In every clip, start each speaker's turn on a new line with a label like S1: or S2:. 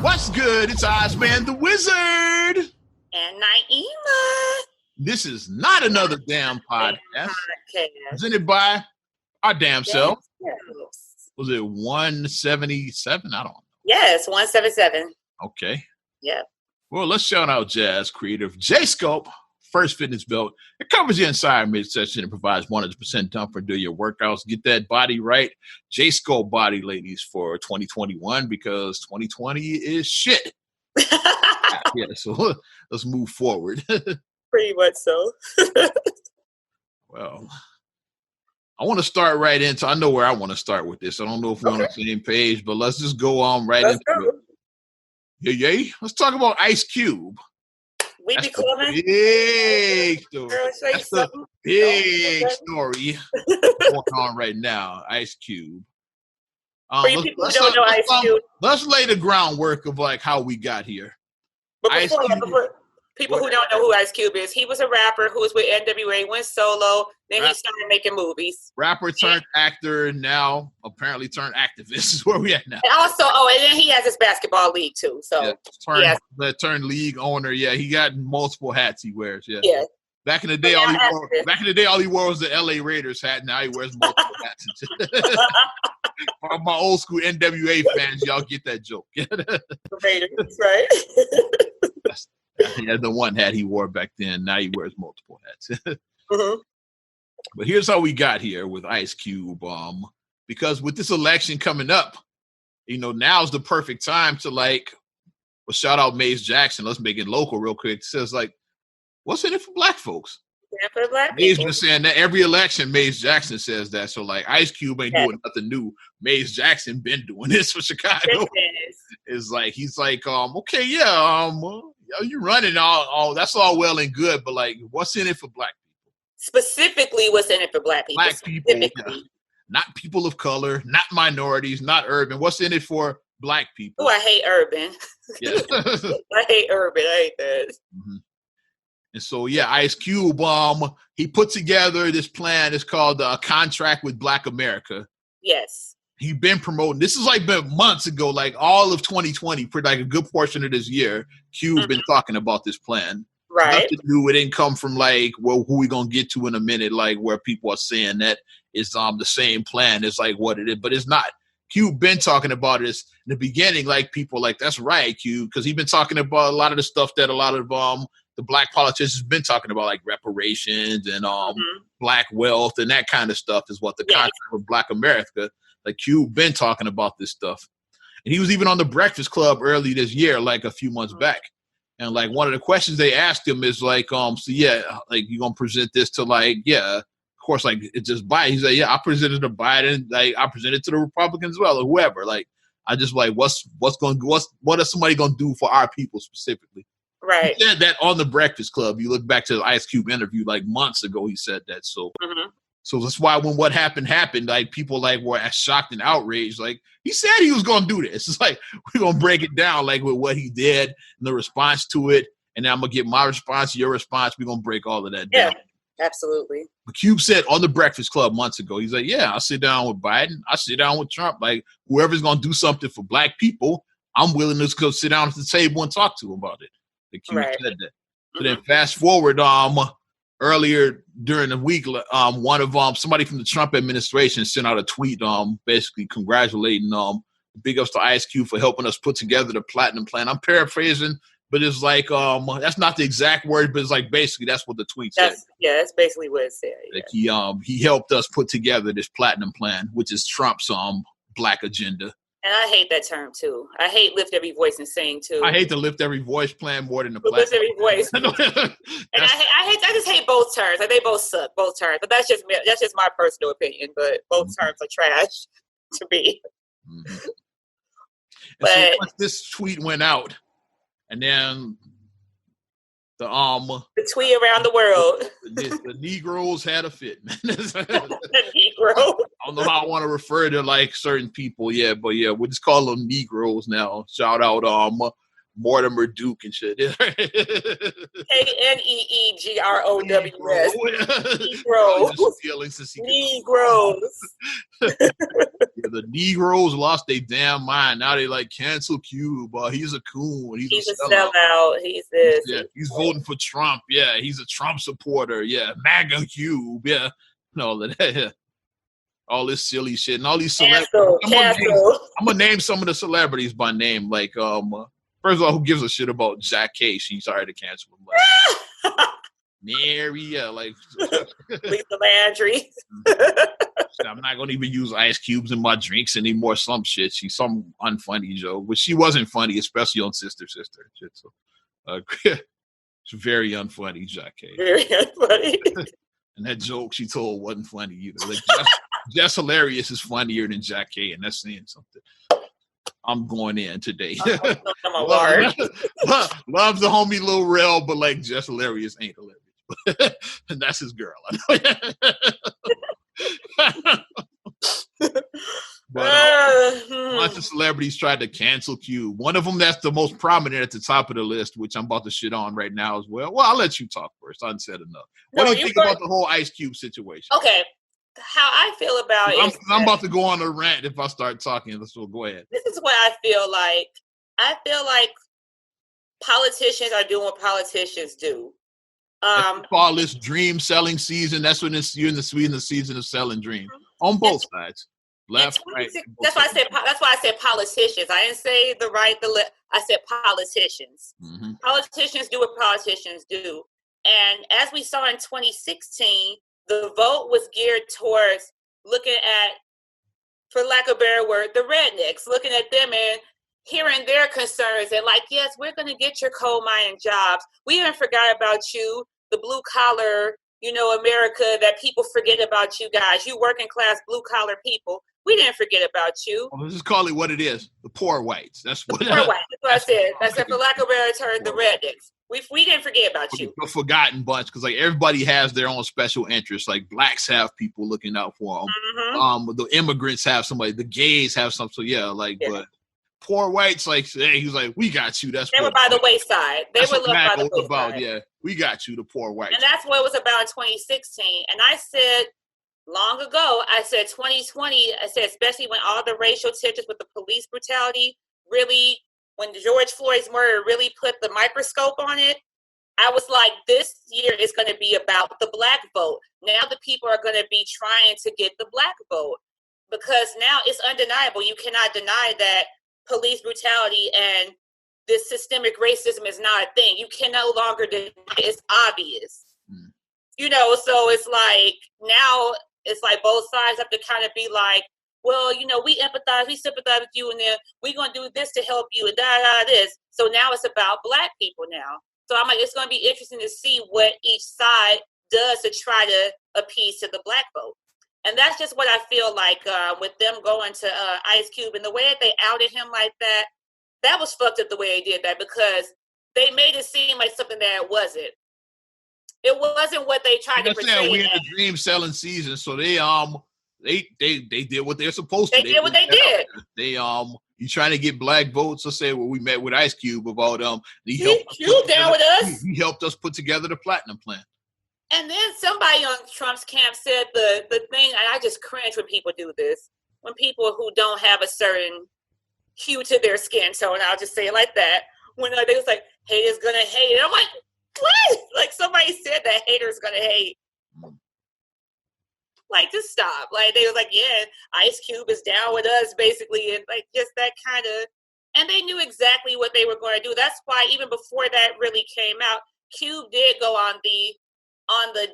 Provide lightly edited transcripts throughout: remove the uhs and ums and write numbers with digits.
S1: What's good? It's Ozman the Wizard.
S2: And Naima.
S1: This is not another damn podcast. Presented by our damn self.
S2: Yes.
S1: Was it 177? I don't know.
S2: Yes, 177.
S1: Okay.
S2: Yep.
S1: Well, let's shout out Jazz creative J-Scope, first fitness belt. It covers your entire midsection and provides 100% comfort during your workouts. Get that body right. J-Scope body, ladies, for 2021 because 2020 is shit. Yeah, so let's move forward.
S2: Pretty much so.
S1: Well, I want to start right into. I know where I want to start with this. I don't know if we're on the same page, but let's just go on right into it. Yeah. Let's talk about Ice Cube.
S2: We
S1: That's
S2: be coming.
S1: Big story.
S2: Girl, show you
S1: That's the
S2: something.
S1: big story going on right now. Ice Cube.
S2: For you people who don't know Ice Cube.
S1: Let's lay the groundwork of like how we got here.
S2: But before people who don't know who Ice Cube is, he was a rapper who was with NWA, went solo, then he started making movies.
S1: Rapper turned actor, now apparently turned activist is where we at now.
S2: And also, and then he has his basketball league too. So
S1: turned league owner. Yeah, he got multiple hats he wears. Yeah.
S2: Yeah.
S1: Back in the day, all he wore was the LA Raiders hat. Now he wears multiple hats. For my old school NWA fans, y'all get that joke.
S2: Raiders, right?
S1: He had the one hat he wore back then. Now he wears multiple hats.
S2: Mm-hmm.
S1: But here's how we got here with Ice Cube. Because with this election coming up, now's the perfect time to shout out Maze Jackson. Let's make it local real quick. It says what's in it for black folks?
S2: Yeah, for black
S1: Maze
S2: people.
S1: been saying that every election. Maze Jackson says that. So Ice Cube ain't doing nothing new. Maze Jackson been doing this for Chicago. It's he's okay, yeah, you running all that's all well and good, but what's in it for black people?
S2: Specifically, what's in it for black people?
S1: Black people, yeah. Not people of color, not minorities, not urban. What's in it for black people?
S2: Oh, I hate urban.
S1: Yeah.
S2: I hate urban. I hate that.
S1: Mm-hmm. And so, Ice Cube, he put together this plan. It's called a Contract with Black America.
S2: Yes.
S1: He's been promoting. This is been months ago, all of 2020, for a good portion of this year. Cube's been talking about this plan.
S2: Right.
S1: Nothing new. It didn't come from who we gonna get to in a minute, where people are saying that it's the same plan. It's what it is, but it's not. Cube been talking about this in the beginning, people that's right, Cube, because he's been talking about a lot of the stuff that a lot of the black politicians been talking about, reparations and black wealth and that kind of stuff is what the contract with Black America. Cube been talking about this stuff. And he was even on the Breakfast Club early this year, a few months back. And one of the questions they asked him is you gonna present this to of course, it's just Biden. He's I presented to Biden, I presented to the Republicans as well, or whoever. I just what is somebody gonna do for our people specifically?
S2: Right.
S1: He said that on the Breakfast Club. You look back to the Ice Cube interview months ago, he said that. So So that's why when what happened, people were shocked and outraged. He said he was gonna do this. It's we're gonna break it down with what he did and the response to it. And then I'm gonna get my response, your response. We're gonna break all of that down.
S2: Yeah, absolutely.
S1: But Cube said on the Breakfast Club months ago, he's I'll sit down with Biden, I'll sit down with Trump. Whoever's gonna do something for black people, I'm willing to go sit down at the table and talk to him about it. Cube said that. So then fast forward, earlier during the week, one of somebody from the Trump administration sent out a tweet, basically congratulating big ups to Ice Cube for helping us put together the Platinum Plan. I'm paraphrasing, but it's that's not the exact word, but it's basically that's what the tweet said.
S2: That's basically what it said. Yeah.
S1: He helped us put together this Platinum Plan, which is Trump's black agenda.
S2: And I hate that term too. I hate lift every voice and sing too.
S1: I hate the lift every voice plan more than the
S2: lift every voice. And I just hate both terms. They both suck, both terms. But that's just my personal opinion. But both terms are trash to me.
S1: Mm-hmm. So once this tweet went out, and then
S2: the tweet around the world,
S1: the Negroes had a fit, man.
S2: The Negro.
S1: I don't know how I want to refer to certain people, but we'll just call them Negroes now. Shout out Mortimer Duke and shit.
S2: KNEEGROWS. Negroes.
S1: The Negroes lost their damn mind. Now they like cancel Cube. He's a coon. He's a
S2: sellout. He's this.
S1: Yeah, he's voting for Trump. Yeah, he's a Trump supporter. Yeah, MAGA Cube. Yeah, all of that. Yeah. All this silly shit and all these celebrities. I'm gonna name some of the celebrities by name. Like, first of all, who gives a shit about Jack K? She's sorry to cancel him. Like, Mary, yeah, like
S2: Lisa Landry.
S1: I'm not gonna even use ice cubes in my drinks anymore. Some shit. She's some unfunny joke, but she wasn't funny, especially on Sister shit. So, it's very unfunny, Jack K.
S2: Very unfunny.
S1: And that joke she told wasn't funny either. Like Jess Hilarious is funnier than Jack K, and that's saying something. I'm going in today. Love the homie Lil Rel, but like Jess Hilarious ain't hilarious. And that's his girl. But a bunch of celebrities tried to cancel Cube. One of them that's the most prominent at the top of the list, which I'm about to shit on right now as well. Well, I'll let you talk first. I said enough. What do you think about the whole Ice Cube situation?
S2: Okay. How I feel about it.
S1: I'm about to go on a rant if I start talking. So go ahead.
S2: This is what I feel like. I feel like politicians are doing what politicians do.
S1: Call this dream selling season. That's when you're in the season of selling dreams on both sides, left, right.
S2: That's why I said politicians. I didn't say the right, the left. I said politicians. Mm-hmm. Politicians do what politicians do, and as we saw in 2016, the vote was geared towards looking at, for lack of a better word, the rednecks, looking at them and hearing their concerns and like, yes, we're going to get your coal mining jobs. We haven't forgot about you, the blue collar, America, that people forget about you guys. You working class blue collar people. We didn't forget about you.
S1: Well, let's just call it what it is. The poor whites. That's what.
S2: The poor whites. That's what I said. That's for lack of a better term, the rednecks. We didn't forget about you.
S1: The forgotten bunch, because like everybody has their own special interests. Like blacks have people looking out for them. Mm-hmm. The immigrants have somebody. The gays have some. So yeah, but poor whites, like, hey, he's like, we got you. They
S2: were by the wayside. They were left by the wayside.
S1: About, yeah, we got you, the poor whites.
S2: And that's what it was about in 2016. And I said long ago, 2020, especially when all the racial tensions with the police brutality really, when George Floyd's murder really put the microscope on it, I was like, this year is going to be about the black vote. Now the people are going to be trying to get the black vote, because now it's undeniable. You cannot deny that police brutality and this systemic racism is not a thing. You can no longer deny it. It's obvious. Mm. So it's like, now it's like both sides have to kind of be like, well, we empathize, we sympathize with you, and then we're going to do this to help you, and this. So now it's about black people now. So I'm like, it's going to be interesting to see what each side does to try to appease to the black vote. And that's just what I feel like with them going to Ice Cube, and the way that they outed him like that, that was fucked up the way they did that, because they made it seem like something that it wasn't. It wasn't what they tried to portray.
S1: We're in the dream selling season, so they did what they're supposed to.
S2: They did what they did.
S1: You trying to get black votes? Let's say we met with Ice Cube about
S2: he down with us.
S1: He helped us put together the platinum plan.
S2: And then somebody on Trump's camp said the thing, and I just cringe when people do this. When people who don't have a certain hue to their skin tone, I'll just say it like that. When they was like, haters gonna hate. And I'm like, what? Like somebody said that haters gonna hate. Like, just stop. Like, they was like, yeah, Ice Cube is down with us, basically. And like, just that kind of, and they knew exactly what they were going to do. That's why even before that really came out, Cube did go on the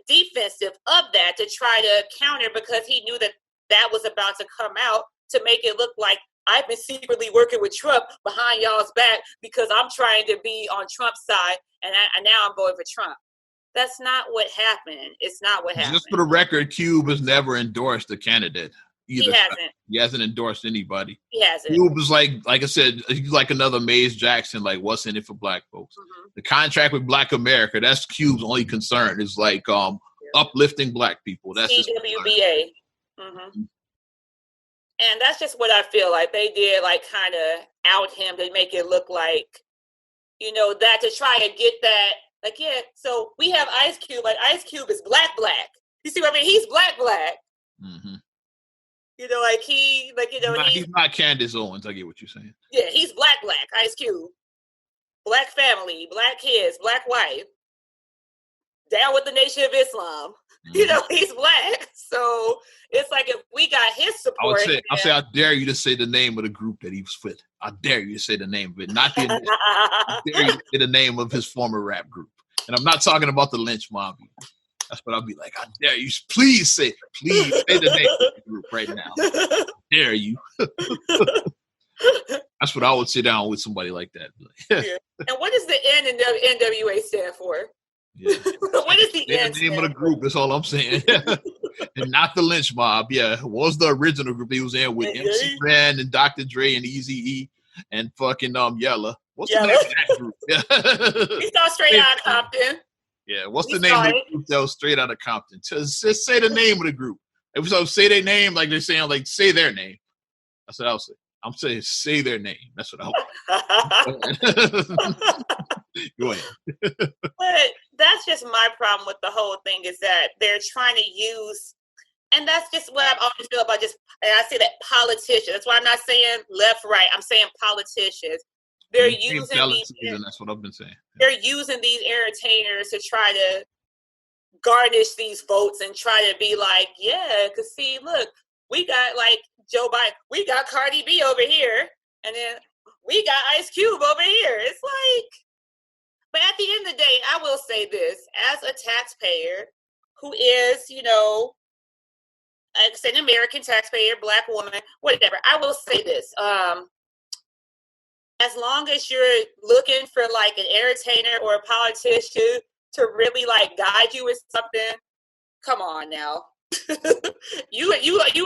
S2: defensive of that to try to counter, because he knew that was about to come out, to make it look like I've been secretly working with Trump behind y'all's back because I'm trying to be on Trump's side, and now I'm voting for Trump. That's not what happened. It's not what happened.
S1: Just for the record, Cube has never endorsed a candidate either.
S2: He hasn't.
S1: He hasn't endorsed anybody.
S2: He hasn't.
S1: Cube was like I said, he's like another Maze Jackson, like, what's in it for black folks? Mm-hmm. The contract with Black America, that's Cube's only concern, is like uplifting black people. That's
S2: CWBA. Mm-hmm. And that's just what I feel like. They did, like, kind of out him to make it look like you know, that to try to get that. Like, yeah, so we have Ice Cube, but Ice Cube is black. You see what I mean? He's black.
S1: Mm-hmm.
S2: You know, like
S1: he's not Candace Owens. I get what you're saying.
S2: Yeah, he's black. Ice Cube, black family, black kids, black wife, down with the Nation of Islam. Mm-hmm. You know, he's black. So it's like if we got his support.
S1: I'll say, I dare you to say the name of the group that he was with. I dare you to say the name of it, not the initial. I dare you to say the name of his former rap group. And I'm not talking about the Lynch Mob. That's what I'll be like. I dare you. Please say the name of the group right now. I dare you. That's what I would sit down with somebody like that.
S2: Yeah. And what does the N in NWA stand for?
S1: Yeah.
S2: What is the N?
S1: The name of the group. That's all I'm saying. And not the Lynch Mob. Yeah. What was the original group he was in with MC Ren and Dr. Dre and Eazy-E and fucking Yella? What's the name of that group? Yeah.
S2: He saw Straight Outta Compton.
S1: Yeah. What's the name of the group that was Straight Outta Compton? Just say the name of the group. If so, say their name like they're saying, like, say their name. That's what I'll say. I'm saying say their name. That's what I'll Go ahead.
S2: But that's just my problem with the whole thing is that they're trying to use, and that's just what I've always feel about and I say that politicians. That's why I'm not saying left, right. I'm saying politicians. They're using these.
S1: That's what I've been saying.
S2: They're using these entertainers to try to garnish these votes and try to be like, yeah, because see, look, we got like Joe Biden, we got Cardi B over here, and then we got Ice Cube over here. It's like, but at the end of the day, I will say this, as a taxpayer who is, you know, an American taxpayer, black woman, whatever, I will say this. As long as you're looking for like an entertainer or a politician to really like guide you with something, come on now. you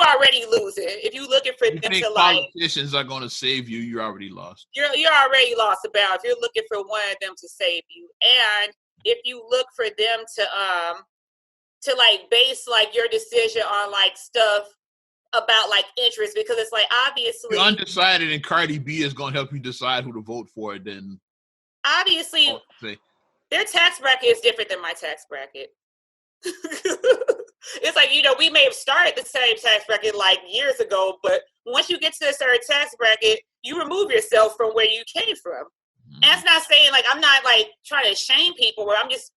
S2: already losing. If you looking for them to like,
S1: politicians are going to save you, you're already lost.
S2: You're already lost the battle. If you're looking for one of them to save you, and if you look for them to like base like your decision on like stuff about like interest, because it's like obviously
S1: you're undecided, and Cardi B is going to help you decide who to vote for. Then
S2: obviously their tax bracket is different than my tax bracket. It's like, you know, we may have started the same tax bracket like years ago, but once you get to a certain tax bracket, you remove yourself from where you came from. And that's not saying like, I'm not like trying to shame people, where I'm just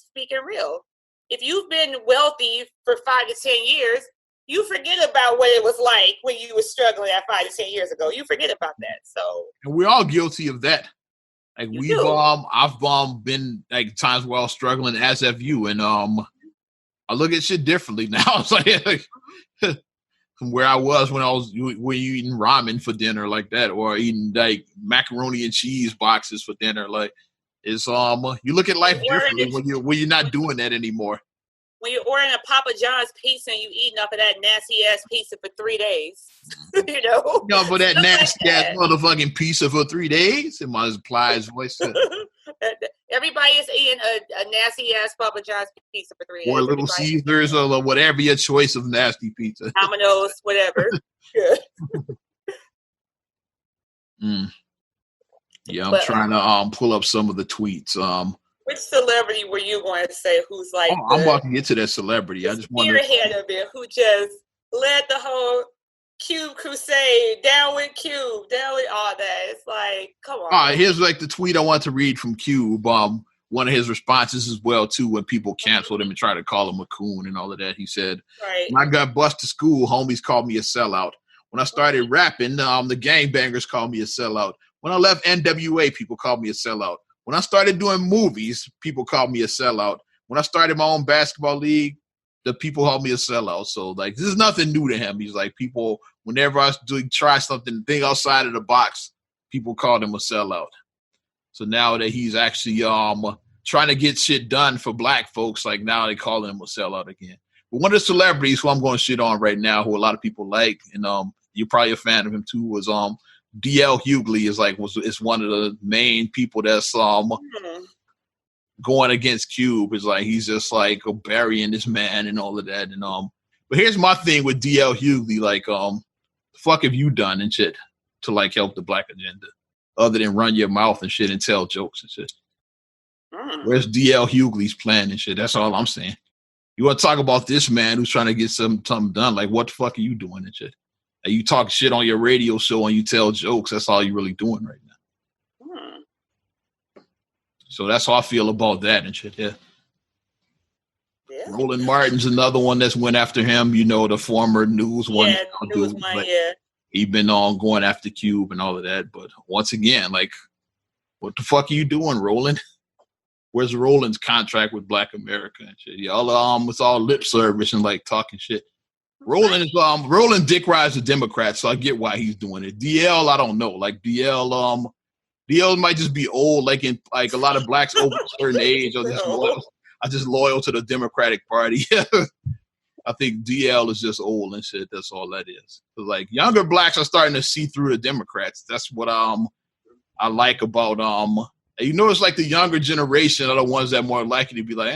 S2: speaking real. If you've been wealthy for 5 to 10 years, you forget about what it was like when you were struggling at 5 to 10 years ago. You forget about that. So,
S1: and we're all guilty of that. Like I've been like times where I was struggling, as have you, and I look at shit differently now. It's like from where I was when you eating ramen for dinner like that, or eating like macaroni and cheese boxes for dinner. Like it's you look at life differently when you're not doing that anymore.
S2: When you're ordering a Papa John's pizza and you eating off of that nasty ass pizza for 3 days, you know.
S1: No, but that nasty ass motherfucking pizza for 3 days. It might apply his voice.
S2: Everybody is eating a nasty ass Papa John's pizza for 3 days.
S1: Or Little Caesars or whatever your choice of nasty pizza.
S2: Domino's, whatever. Yeah.
S1: Yeah, I'm trying to pull up some of the tweets.
S2: Which celebrity were you going to say who's like?
S1: I'm about to get to that celebrity. I just want to
S2: spearhead of it, who just led the whole Cube crusade, down with Cube, down with all that. It's like, come on.
S1: All right, here's like the tweet I want to read from Cube. One of his responses as well too, when people canceled him and tried to call him a coon and all of that. He said, "When I got bused to school, homies called me a sellout. When I started rapping, the gangbangers called me a sellout. When I left NWA, people called me a sellout. When I started doing movies, people called me a sellout. When I started my own basketball league, the people called me a sellout." So, like, this is nothing new to him. He's like, people, whenever I try something, think outside of the box, people called him a sellout. So now that he's actually trying to get shit done for black folks, like now they call him a sellout again. But one of the celebrities who I'm going to shit on right now, who a lot of people like, and you're probably a fan of him too, was D.L. Hughley is one of the main people that's going against Cube. Is like he's just like burying this man and all of that. And but here's my thing with D.L. Hughley, like the fuck have you done and shit to like help the black agenda? other than run your mouth and shit and tell jokes and shit. Where's DL Hughley's plan and shit? That's all I'm saying. You want to talk about this man who's trying to get something done? Like, what the fuck are you doing and shit? And you talk shit on your radio show and you tell jokes. That's all you're really doing right now. So that's how I feel about that and shit. Yeah. Roland Martin's another one that's went after him. You know, the former news one.
S2: Yeah, news one. Yeah.
S1: He been on going after Cube and all of that. But once again, like, what the fuck are you doing, Roland? Where's Roland's contract with Black America and shit? Y'all, it's all lip service and like talking shit. Roland dick rides the Democrats, so I get why he's doing it. DL, I don't know. Like DL might just be old, like in like a lot of blacks over a certain age, or just loyal to the Democratic Party. I think DL is just old and shit. That's all that is. But like younger blacks are starting to see through the Democrats. That's what I like about you know, it's like the younger generation are the ones that are more likely to be like,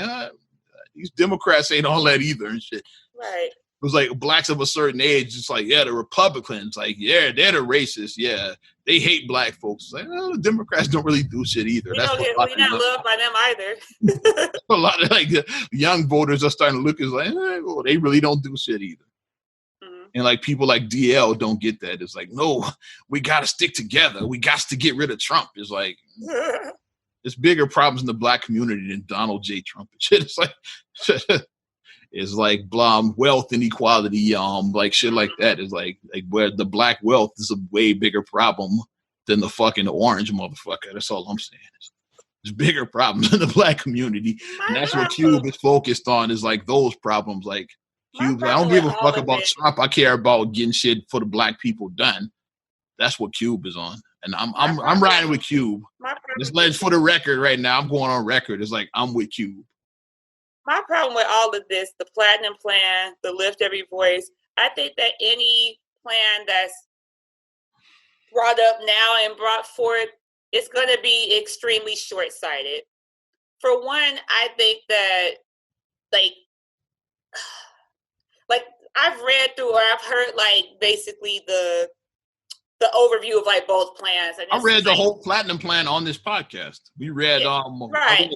S1: these Democrats ain't all that either and shit.
S2: Right.
S1: It was like blacks of a certain age, it's like, yeah, the Republicans, like, yeah, they're the racists. Yeah, they hate black folks. It's like, the Democrats don't really do shit either.
S2: We're not loved by them either.
S1: A lot of like young voters are starting to look as like, well, they really don't do shit either. And like people like DL don't get that. It's like, no, we got to stick together. We got to get rid of Trump. It's like, there's bigger problems in the black community than Donald J. Trump and shit. It's like wealth inequality, like shit like that. Is like where the black wealth is a way bigger problem than the fucking orange motherfucker. That's all I'm saying. There's bigger problems in the black community, and that's what Cube is focused on. Is like those problems, like. Cube, I don't give a fuck about Trump. I care about getting shit for the black people done. That's what Cube is on, and I'm riding with Cube. Just for the record right now. I'm going on record. It's like I'm with Cube.
S2: My problem with all of this, the Platinum Plan, the Lift Every Voice, I think that any plan that's brought up now and brought forth is going to be extremely short-sighted. For one, I think that like I've read through or I've heard like basically the overview of like both plans. And
S1: I read the whole Platinum Plan on this podcast. We read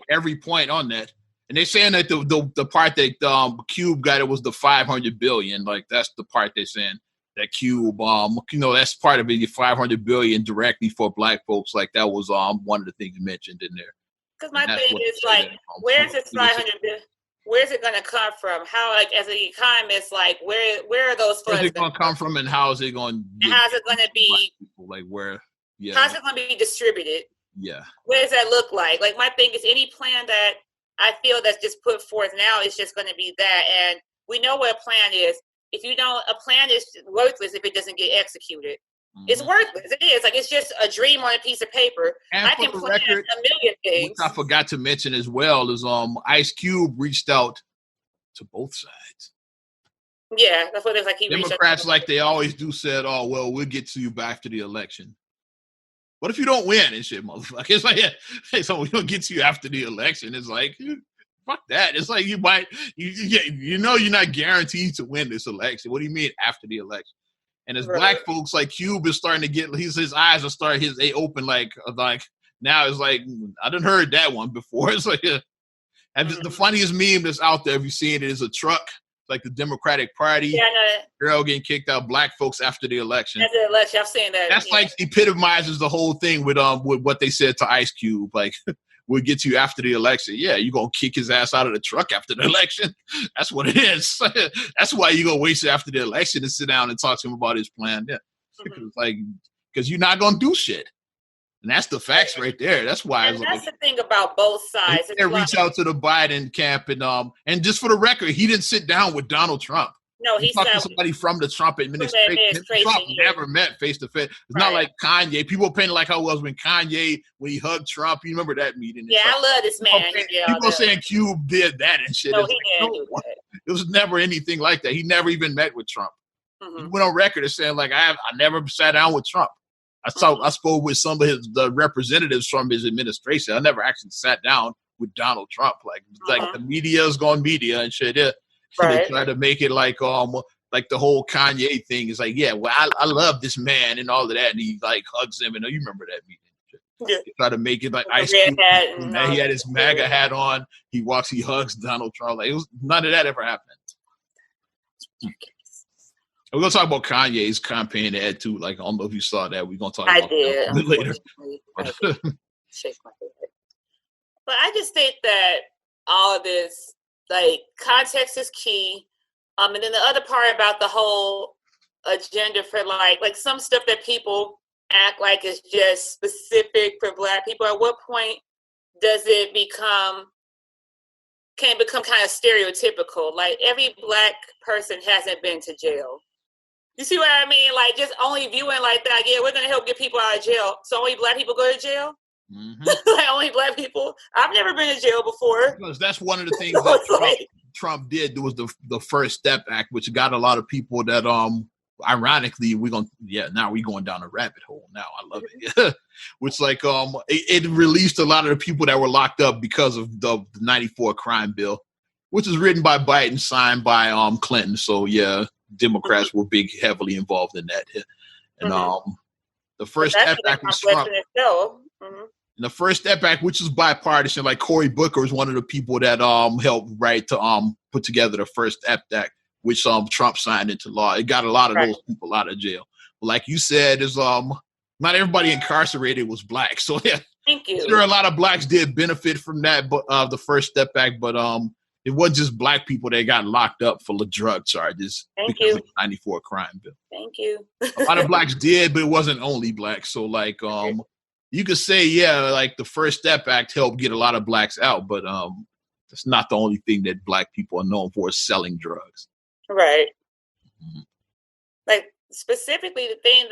S1: every point on that, and they're saying that the part that Cube got, it was the $500 billion. Like that's the part they're saying that Cube, that's part of it. $500 billion directly for black folks. Like that was one of the things mentioned in there.
S2: Because my thing is like, where's this $500 billion? Where's it going to come from? How, like, as an economist, like, where are those funds?
S1: Where's it going to come from, and how is it going?
S2: How's it going to be?
S1: Like where? Yeah.
S2: How's it going to be distributed?
S1: Yeah.
S2: What does that look like? Like my thing is, any plan that I feel that's just put forth now is just going to be that, and we know what a plan is. If you don't, a plan is worthless if it doesn't get executed. It's worthless. It is. Like, it's just a dream on a piece of paper.
S1: And
S2: I can plan a million things.
S1: What I forgot to mention as well is Ice Cube reached out to both sides.
S2: Yeah, that's what it's like.
S1: Democrats, like they always do, said, oh, well, we'll get to you back after the election. What if you don't win and shit, motherfucker? It's like, hey, so we don't get to you after the election. It's like, fuck that. It's like you might, you're not guaranteed to win this election. What do you mean after the election? And as black folks, like Cube is starting to get his eyes are starting they open like now it's like I done heard that one before. It's like and the funniest meme that's out there, if you seen it, is a truck like the Democratic Party. Yeah, girl getting kicked out, black folks after the election.
S2: After the election, I've seen that.
S1: That's like epitomizes the whole thing with what they said to Ice Cube, like. We'll get to you after the election. Yeah, you're going to kick his ass out of the truck after the election. That's what it is. That's why you're going to wait after the election to sit down and talk to him about his plan. Yeah. Because you're not going to do shit. And that's the facts right there. That's why.
S2: And that's the thing about both sides.
S1: They reach out to the Biden camp. And just for the record, he didn't sit down with Donald Trump.
S2: No, he
S1: talked to somebody from the Trump administration. Trump never met face to face. It's not like Kanye. People painted like how it was when he hugged Trump. You remember that meeting?
S2: Yeah, I love this man.
S1: People saying Cube did that and shit.
S2: No, he didn't do that.
S1: It was never anything like that. He never even met with Trump. He went on record as saying like I never sat down with Trump. I spoke with some of the representatives from his administration. I never actually sat down with Donald Trump. Like the media is going media and shit. Yeah. They try to make it like the whole Kanye thing is like, yeah, well, I love this man and all of that, and he like hugs him, and you remember that meeting.
S2: Yeah.
S1: He tried to make it like
S2: With
S1: Ice
S2: the red
S1: Cube.
S2: hat and
S1: He had his MAGA hat on. He walks, he hugs Donald Trump. Like, none of that ever happened. We're gonna talk about Kanye's campaign ad too. Like, I don't know if you saw that. We're gonna talk about that a bit later.
S2: I did. Shake my head. But I just think that all of this, like, context is key. And then the other part about the whole agenda for like some stuff that people act like is just specific for Black people. At what point does it become kind of stereotypical? Like, every Black person hasn't been to jail. You see what I mean? Like, just only viewing like that. Yeah, we're going to help get people out of jail. So only Black people go to jail? Mm-hmm. Like, only Black people? I've never been to jail before.
S1: Because that's one of the things that Trump did. There was the First Step Act, which got a lot of people that, ironically, now we're going down a rabbit hole now. I love it. Which, like, it released a lot of the people that were locked up because of the 94 crime bill, which was written by Biden, signed by Clinton. So, yeah. Democrats were heavily involved in that, and the First Step Act was Trump. The First Step Act, which was bipartisan, like Cory Booker was one of the people that helped write to put together the First Step Act, which Trump signed into law. It got a lot of those people out of jail. But like you said, is not everybody incarcerated was Black. So yeah,
S2: thank you.
S1: Sure, a lot of Blacks did benefit from that, but the First Step Act, but it wasn't just Black people that got locked up for the drug charges because of the 94 crime bill.
S2: Thank you.
S1: A lot of Blacks did, but it wasn't only Blacks. So, like, you could say, yeah, like the First Step Act helped get a lot of Blacks out, but that's not the only thing that Black people are known for, is selling drugs.
S2: Right. Mm-hmm. Like, specifically, the thing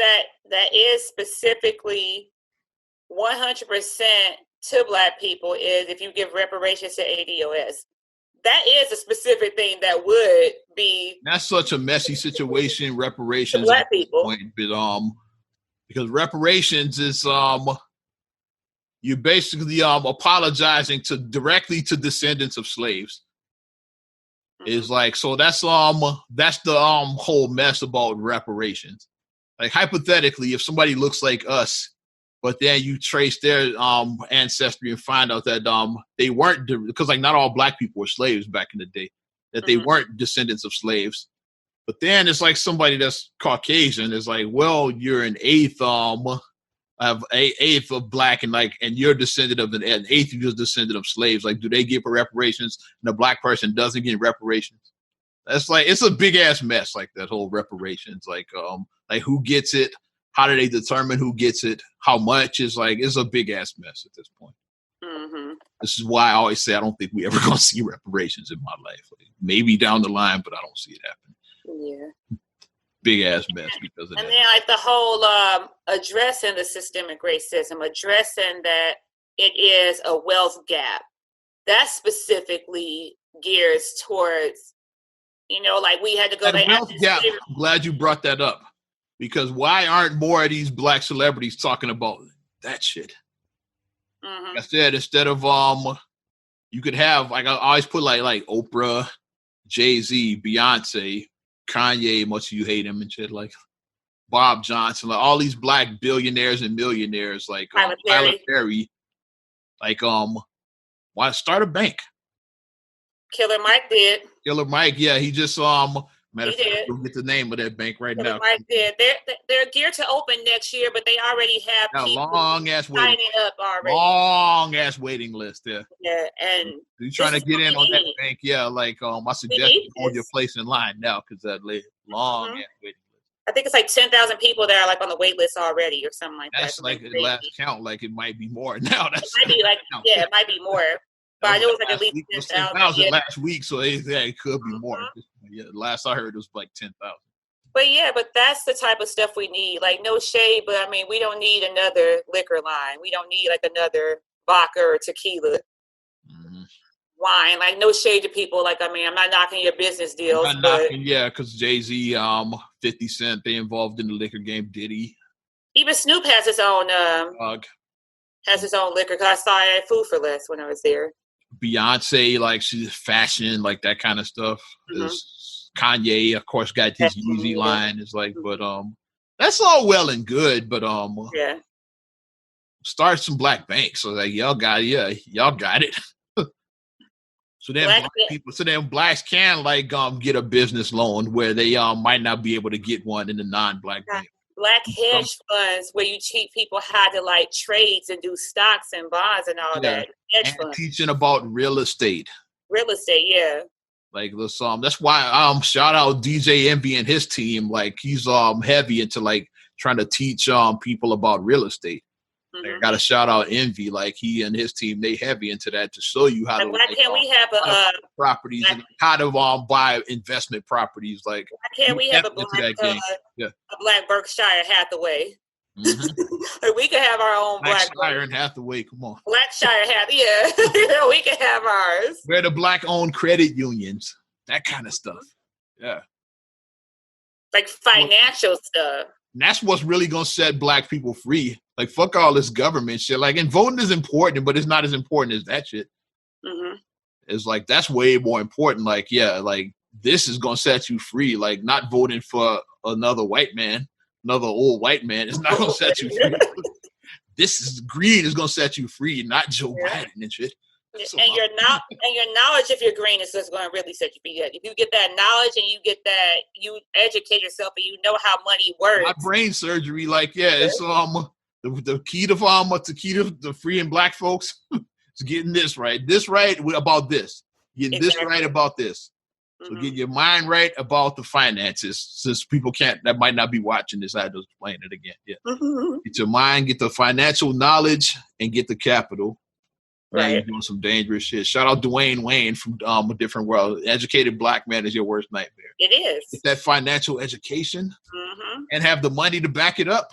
S2: that is specifically 100% to Black people is if you give reparations to ADOS. That is a specific thing that would be. That's
S1: such a messy situation. Reparations,
S2: Black people,
S1: but, because reparations is you're basically apologizing directly to descendants of slaves. Mm-hmm. Is like, so that's the whole mess about reparations. Like, hypothetically, if somebody looks like us, but then you trace their ancestry and find out that they weren't, because like not all Black people were slaves back in the day, that they weren't descendants of slaves. But then it's like somebody that's Caucasian is like, well, you're an eighth of Black, and you're descendant of an eighth, you're descendant of slaves. Like, do they get reparations and a Black person doesn't get reparations? That's like, it's a big ass mess. Like, that whole reparations, like who gets it? How do they determine who gets it? How much is like, it's a big ass mess at this point. Mm-hmm. This is why I always say I don't think we ever gonna see reparations in my life. Like, maybe down the line, but I don't see it happening.
S2: Yeah.
S1: Big ass mess because of that.
S2: And then like the whole addressing the systemic racism, addressing that it is a wealth gap. That specifically gears towards, like we had to go.
S1: That wealth gap. I'm glad you brought that up. Because why aren't more of these Black celebrities talking about that shit? Mm-hmm. I said, instead of you could have, like, I always put like Oprah, Jay-Z, Beyonce, Kanye, much of you hate him and shit, like Bob Johnson, like all these Black billionaires and millionaires, like Tyler Perry, like why start a bank?
S2: Killer Mike did.
S1: Killer Mike, yeah, he just matter of fact, we'll get the name of that bank right now.
S2: Mike did. They're geared to open next year, but they already have people
S1: long ass waiting
S2: up already.
S1: Long ass waiting list there.
S2: Yeah, and
S1: you're trying to get in on that bank, yeah. Like I suggest you hold your place in line now because that long ass waiting list.
S2: I think it's like 10,000 people that are like on the wait list already, or something like that.
S1: That's like the last count. Like it might be more now. It
S2: might be like it might be more. But I know it was like at least
S1: 10,000 last week, so it could be more. Yeah, last I heard it was like 10,000.
S2: But that's the type of stuff we need. Like, no shade, but I mean, we don't need another liquor line. We don't need like another vodka or tequila wine. Like, no shade to people. Like, I mean, I'm not knocking your business deals.
S1: Because Jay-Z, 50 Cent, they involved in the liquor game. Diddy.
S2: Even Snoop has his own liquor. Cause I saw it at Food for Less when I was there.
S1: Beyonce, like she's fashion, like that kind of stuff. Kanye, of course, got his Yeezy line. It's like, but that's all well and good, but start some black banks. So like y'all got it. So then blacks can like get a business loan where they might not be able to get one in the non-black bank.
S2: Black hedge funds where you teach people how to like trades and do stocks and bonds and all that. Hedge funds.
S1: Teaching about real estate.
S2: Real estate, yeah.
S1: Like this, that's why shout out DJ Envy and his team. Like he's heavy into like trying to teach people about real estate. Mm-hmm. Like, I got to shout out Envy. Like he and his team, they heavy into that to show you how to.
S2: Why can't we have
S1: properties and how to buy investment properties? Like
S2: why can't we have a black Berkshire Hathaway?
S1: Mm-hmm.
S2: Or we could have our own
S1: Blackshire and Hathaway. Come on,
S2: Blackshire Hathaway. We can have ours.
S1: We're the black-owned credit unions, that kind of stuff. Yeah,
S2: like financial stuff.
S1: And that's what's really gonna set black people free. Like fuck all this government shit. Like, and voting is important, but it's not as important as that shit.
S2: Mm-hmm.
S1: It's like that's way more important. Like, yeah, like this is gonna set you free. Like, not voting for another white man. Another old white man is not gonna set you free. This is green is gonna set you free, not Joe Biden and shit.
S2: So your knowledge of your green is just gonna really set you free. If you get that knowledge and you educate yourself and you know how money works.
S1: My brain surgery, like it's the key to the free and black folks is getting this right about this, getting this right about this. So get your mind right about the finances, since people that might not be watching this. I just explain it again. Yeah, Get your mind, get the financial knowledge, and get the capital. Right, you're doing some dangerous shit. Shout out Dwayne Wayne from A Different World. Educated black man is your worst nightmare.
S2: It is.
S1: Get that financial education and have the money to back it up.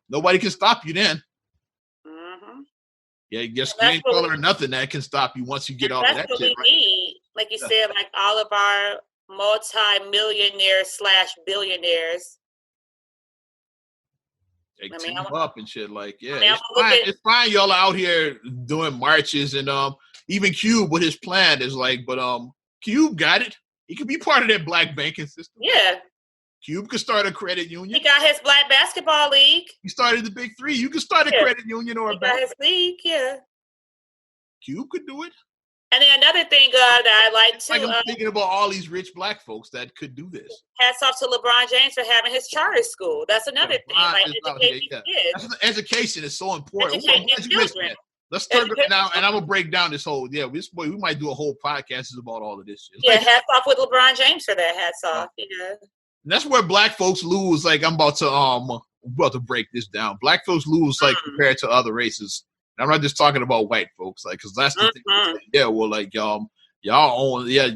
S1: Nobody can stop you then. Yeah, your skin color or nothing that can stop you once you get all of that shit right.
S2: Need. Like you said, like all of our multi-millionaires/billionaires.
S1: They team up and shit. Like, it's fine y'all are out here doing marches and even Cube with his plan is like, but Cube got it. He could be part of that black banking system.
S2: Yeah.
S1: Cube could start a credit union.
S2: He got his black basketball league.
S1: He started the Big Three. You could start a credit union or a bank.
S2: He got his league, yeah.
S1: Cube could do it.
S2: And then another thing that I like too.
S1: I'm thinking about all these rich black folks that could do this.
S2: Hats off to LeBron James for having his charter school. That's another thing. Like
S1: education is so important. Let's turn it now, and I'm gonna break down this whole. Yeah, we might do a whole podcast about all of this shit.
S2: Yeah, hats off with LeBron James for that. Hats off. Yeah.
S1: And that's where black folks lose. Like I'm about to break this down. Black folks lose like compared to other races. And I'm not just talking about white folks, like because that's the thing. Yeah, well, like y'all own. Yeah,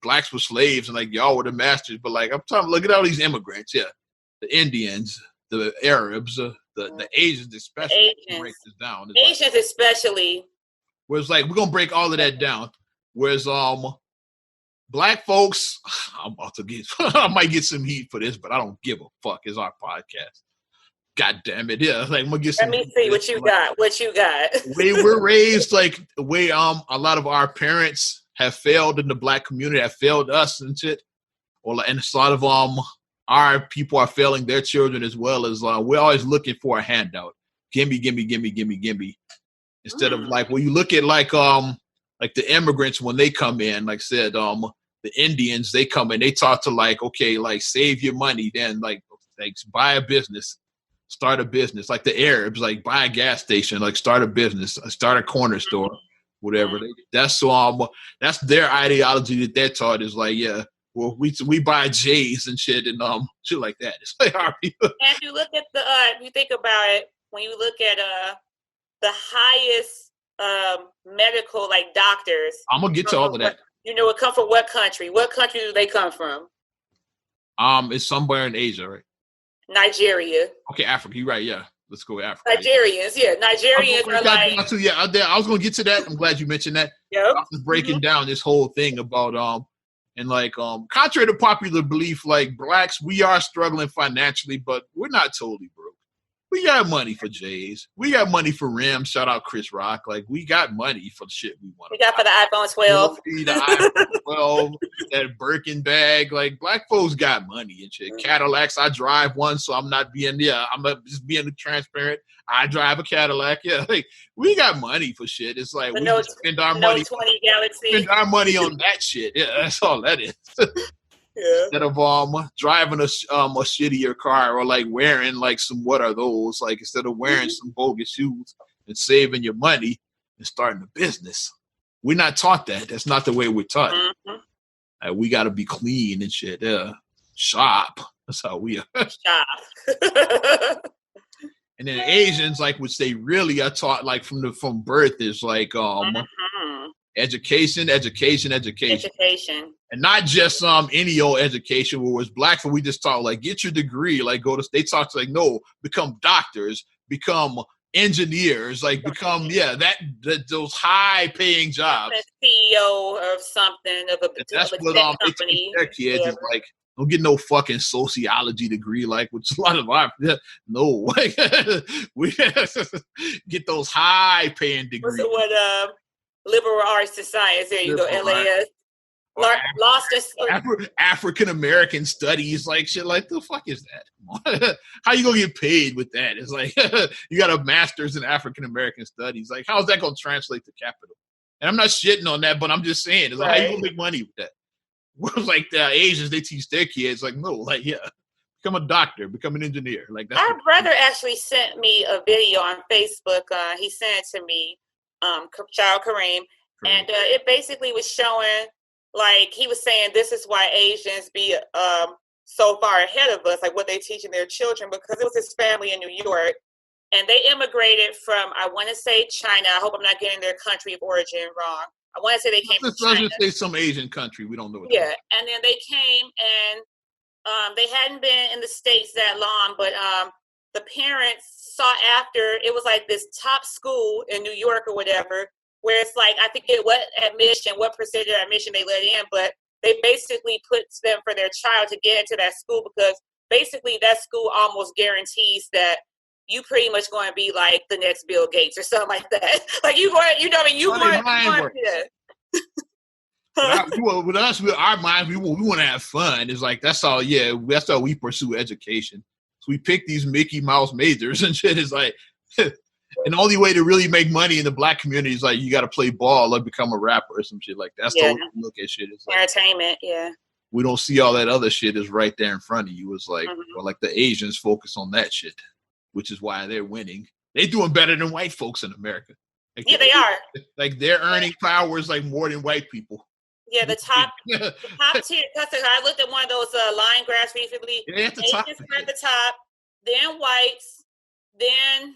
S1: blacks were slaves and like y'all were the masters. But like I'm talking, look at all these immigrants. Yeah, the Indians, the Arabs, the Asians especially. Break this down.
S2: Asians especially.
S1: Whereas like we're gonna break all of that down. Whereas black folks, I'm about to get. I might get some heat for this, but I don't give a fuck. It's our podcast. God damn it! Yeah, like I'm gonna get some.
S2: Let me see what you got. What you got?
S1: We were raised like the way a lot of our parents have failed in the black community, have failed us and shit. And a lot of our people are failing their children as well. As we're always looking for a handout. Gimme. Instead of like when you look at like the immigrants when they come in, like I said, the Indians, they come in, they talk to like, okay, like save your money, then like buy a business, start a business. Like the Arabs, like buy a gas station, like start a business, start a corner store, whatever. That's their ideology that they're taught is like, yeah, well, we buy J's and shit and shit like that. It's like our people.
S2: And if you look at if you think about it, when you look at the highest medical like doctors,
S1: I'm gonna get to all of that.
S2: You know, it come from what country? What country do they come from?
S1: It's somewhere in Asia, right?
S2: Nigeria.
S1: Okay, Africa. You're right. Yeah, let's go with Africa.
S2: Nigerians, yeah. Nigerians are like.
S1: I was gonna get to that. I'm glad you mentioned that.
S2: Yep.
S1: I was breaking down this whole thing about and like contrary to popular belief, like blacks, we are struggling financially, but we're not totally broke. We got money for J's. We got money for rims. Shout out Chris Rock. Like, we got money for the shit we want.
S2: We got for the iPhone 12.
S1: The iPhone 12, that Birkin bag. Like, black folks got money and shit. Cadillacs, I drive one, so I'm not being, I'm just being transparent. I drive a Cadillac. Yeah, like, we got money for shit. It's like, we spend our money.
S2: 20 Galaxy.
S1: Spend our money on that shit. Yeah, that's all that is.
S2: Yeah.
S1: Instead of driving a shittier car or like wearing like some, what are those? Like, instead of wearing some bogus shoes and saving your money and starting a business. We're not taught that. That's not the way we're taught. Like, we got to be clean and shit. Yeah. Shop. That's how we are.
S2: Shop.
S1: And then Asians, like, which they really are taught like from birth, is like education. And not just any old education. Whereas black folk, we just talk like, get your degree, like go to. They talk to like, no, become doctors, become engineers, like become those high paying jobs.
S2: CEO of something of a
S1: that's what they teach their kids is like, don't get no fucking sociology degree, like which a lot of our no, we get those high paying degrees.
S2: What liberal arts and science? There you go, LAS.
S1: African American studies, like shit, like the fuck is that? How you gonna get paid with that? It's like you got a master's in African American studies. Like, how's that gonna translate to capital? And I'm not shitting on that, but I'm just saying, it's like, how you gonna make money with that? Whereas like the Asians, they teach their kids like, no, like become a doctor, become an engineer. Like that's
S2: our brother actually sent me a video on Facebook. He sent it to me, Child Kareem, and it basically was showing. Like, he was saying, this is why Asians be so far ahead of us, like what they teaching their children, because it was his family in New York, and they immigrated from, I want to say China. I hope I'm not getting their country of origin wrong. I want to say they came from China.
S1: Let's just say some Asian country. We don't know.
S2: And then they came, and they hadn't been in the States that long, but the parents sought after, it was like this top school in New York or whatever, where it's like, I forget what percentage of admission they let in, but they basically put them for their child to get into that school, because basically that school almost guarantees that you pretty much going to be like the next Bill Gates or something like that. Like with
S1: us, with our minds, we want to have fun. It's like, that's all we pursue education. So we pick these Mickey Mouse majors and shit. It's like, and the only way to really make money in the black community is like, you got to play ball or become a rapper or some shit like that. That's the way we look at shit. It's like,
S2: entertainment,
S1: we don't see all that other shit is right there in front of you. It's like, well, like the Asians focus on that shit, which is why they're winning. They're doing better than white folks in America. Like,
S2: they are.
S1: Like, their earning power is like more than white people.
S2: Yeah, the top tier. I looked at one of those line graphs recently.
S1: Yeah, at the top.
S2: Asians are at the top, then whites, then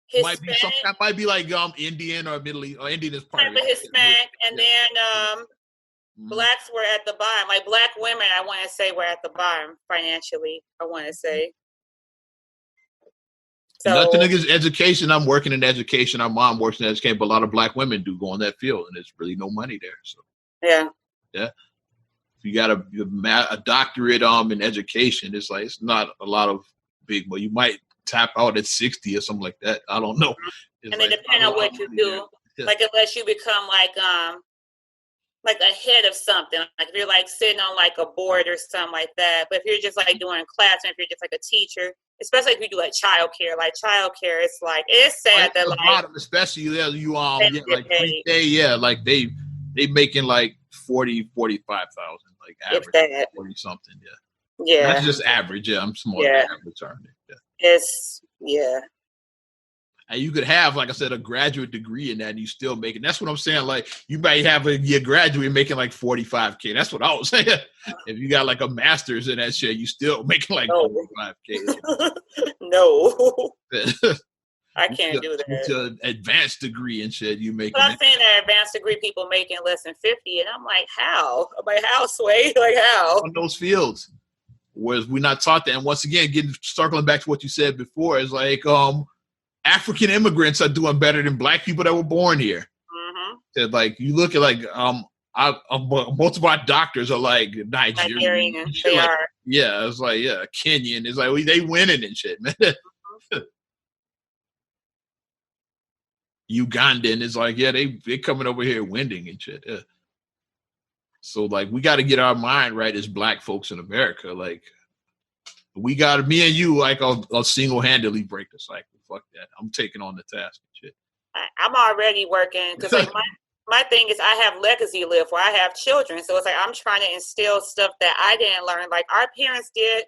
S2: Hispanic.
S1: Might be like Indian or Middle East, or Indian is part of it.
S2: Hispanic, and then blacks were at the bottom. Like, black women, I want to say, were at the bottom financially. I want to say. So,
S1: nothing against education. I'm working in education. Our mom works in education, but a lot of black women do go in that field, and there's really no money there. So
S2: yeah.
S1: If you got a doctorate in education, it's like, it's not a lot of big money. You might tap out at 60 or something like that. I don't know.
S2: It's and then depending on what you do, like unless you become like a head of something, like if you're like sitting on like a board or something like that. But if you're just like doing class, and if you're just like a teacher, especially if you do like childcare, it's like, it's sad that like,
S1: especially you like like they making like 45,000 like average 40 something. Yeah, that's just average. I'm small. Average, aren't they? And you could have, like I said, a graduate degree in that, and you still make it. That's what I'm saying. Like, you might have your graduate making like 45K. That's what I was saying. If you got like a master's in that shit, you still making like 45K.
S2: No, I can't do that.
S1: It's an advanced degree and shit. You make.
S2: I'm saying that advanced degree people making less than 50, and I'm like, how? I'm like, how, Sway? Like, how?
S1: On those fields. Whereas we're not taught that. And once again, circling back to what you said before, is like African immigrants are doing better than black people that were born here. So, like, you look at like most of our doctors are like Nigerian.
S2: They
S1: like,
S2: are.
S1: Yeah, it's like Kenyan. It's like they winning and shit, man. Ugandan is like, yeah, they coming over here winding and shit. Yeah. So like, we got to get our mind right as Black folks in America. Like, we got to, me and you, like, I'll single-handedly break the cycle. Fuck that. I'm taking on the task and shit.
S2: I'm already working because like my thing is I have legacy to live for. I have children, so it's like I'm trying to instill stuff that I didn't learn. Like our parents did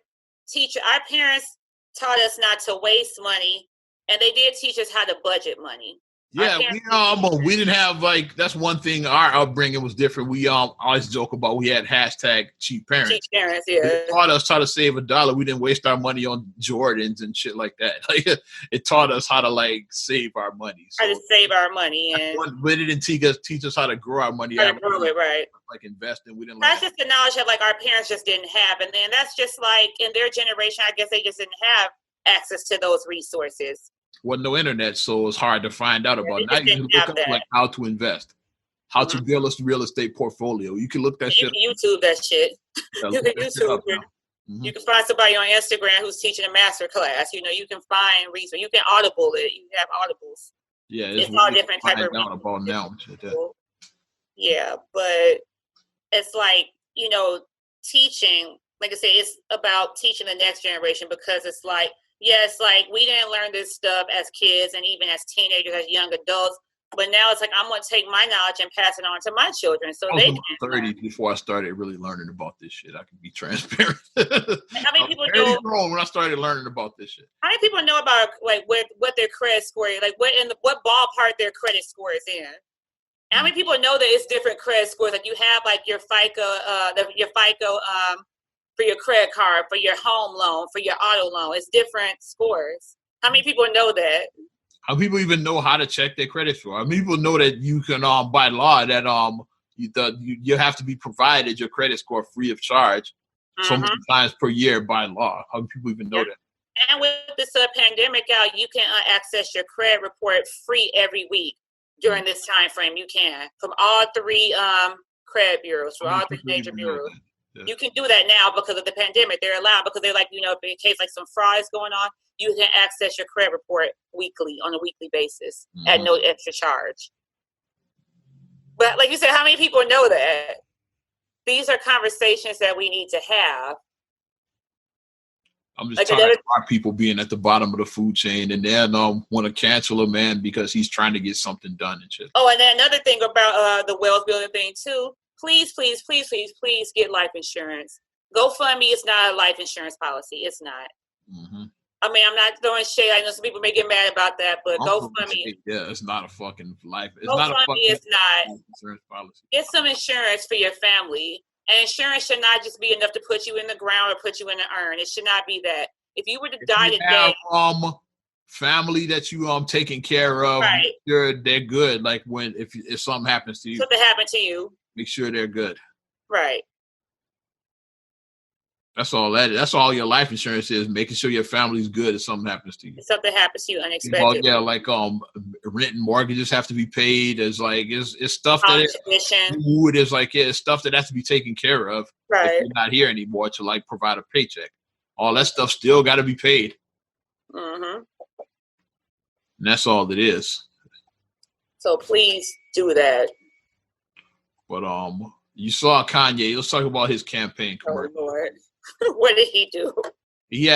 S2: teach. Our parents taught us not to waste money, and they did teach us how to budget money.
S1: Yeah, we didn't have, like, that's one thing. Our upbringing was different. We always joke about we had hashtag cheap parents.
S2: Cheap parents, yeah.
S1: It taught us how to save $1. We didn't waste our money on Jordans and shit like that. Like, it taught us how to like save our money.
S2: So, how to save our money, and
S1: but it didn't teach us how to grow our money.
S2: How to grow it, right?
S1: Like investing. We didn't.
S2: That's just the knowledge that like our parents just didn't have, and then that's just like in their generation. I guess they just didn't have access to those resources.
S1: Wasn't no internet, so it's hard to find out about. Now you can look up like how to invest, how to build a real estate portfolio. You can look that shit.
S2: You can YouTube that shit. You can YouTube it. You can find somebody on Instagram who's teaching a master class. You know, you can find research. You can Audible it. You have Audibles.
S1: Yeah,
S2: it's all different type of
S1: about now.
S2: Yeah, but it's like, you know, teaching. Like I said, it's about teaching the next generation because it's like. Yes, like we didn't learn this stuff as kids and even as teenagers, as young adults. But now it's like I'm going to take my knowledge and pass it on to my children, so they can.
S1: 30 before I started really learning about this shit. I can be transparent.
S2: How many people know
S1: when I started learning about this shit?
S2: How many people know about like what their credit score is, like what ballpark their credit score is in? How many people know that it's different credit scores? Like you have like your FICO, for your credit card, for your home loan, for your auto loan. It's different scores. How many people know that?
S1: How people even know how to check their credit score? How many people know that you can, by law, that you have to be provided your credit score free of charge so many times per year by law? How many people even know that?
S2: And with this pandemic out, you can access your credit report free every week during this time frame. You can, from all three credit bureaus, from all three major bureaus. Yeah. You can do that now because of the pandemic. They're allowed because they're like, you know, in case like some fraud is going on, you can access your credit report on a weekly basis at no extra charge. But like you said, how many people know that? These are conversations that we need to have.
S1: I'm just tired of our people being at the bottom of the food chain and then want to cancel a man because he's trying to get something done and shit.
S2: Oh, and then another thing about the wealth building thing too. Please get life insurance. GoFundMe is not a life insurance policy. It's not. I mean, I'm not throwing shade. I know some people may get mad about that, but GoFundMe.
S1: Yeah, it's not a fucking life. It's
S2: GoFundMe
S1: not a fucking
S2: is not
S1: life insurance policy.
S2: Get some insurance for your family. And insurance should not just be enough to put you in the ground or put you in the urn. It should not be that. If you were to die today.
S1: Family that you taking care of,
S2: right.
S1: They're good. Like if something happens to you.
S2: Something happened to you.
S1: Make sure they're good.
S2: Right.
S1: That's all that's all your life insurance is, making sure your family's good if something happens to you.
S2: If something happens to you unexpectedly.
S1: Yeah, like rent and mortgages have to be paid. It's like it's stuff it's like it's stuff that has to be taken care of.
S2: Right.
S1: If you're not here anymore to like provide a paycheck. All that stuff still gotta be paid. And that's all it is.
S2: So please do that.
S1: But you saw Kanye. Let's talk about his campaign commercial.
S2: Oh Lord. What did he do?
S1: He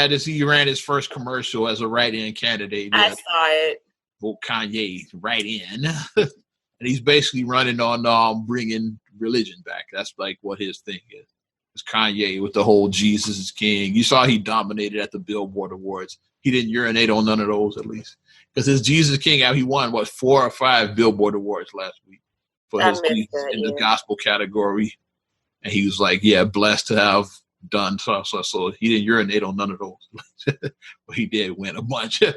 S1: ran his first commercial as a write-in candidate.
S2: I saw it.
S1: Vote Kanye, write-in. And he's basically running on bringing religion back. That's like what his thing is. It's Kanye with the whole Jesus is King. You saw he dominated at the Billboard Awards. He didn't urinate on none of those, at least. Because his Jesus King out, he won, 4 or 5 Billboard Awards last week for his in the gospel category. And he was like, blessed to have done so he didn't urinate on none of those. But he did win a bunch. And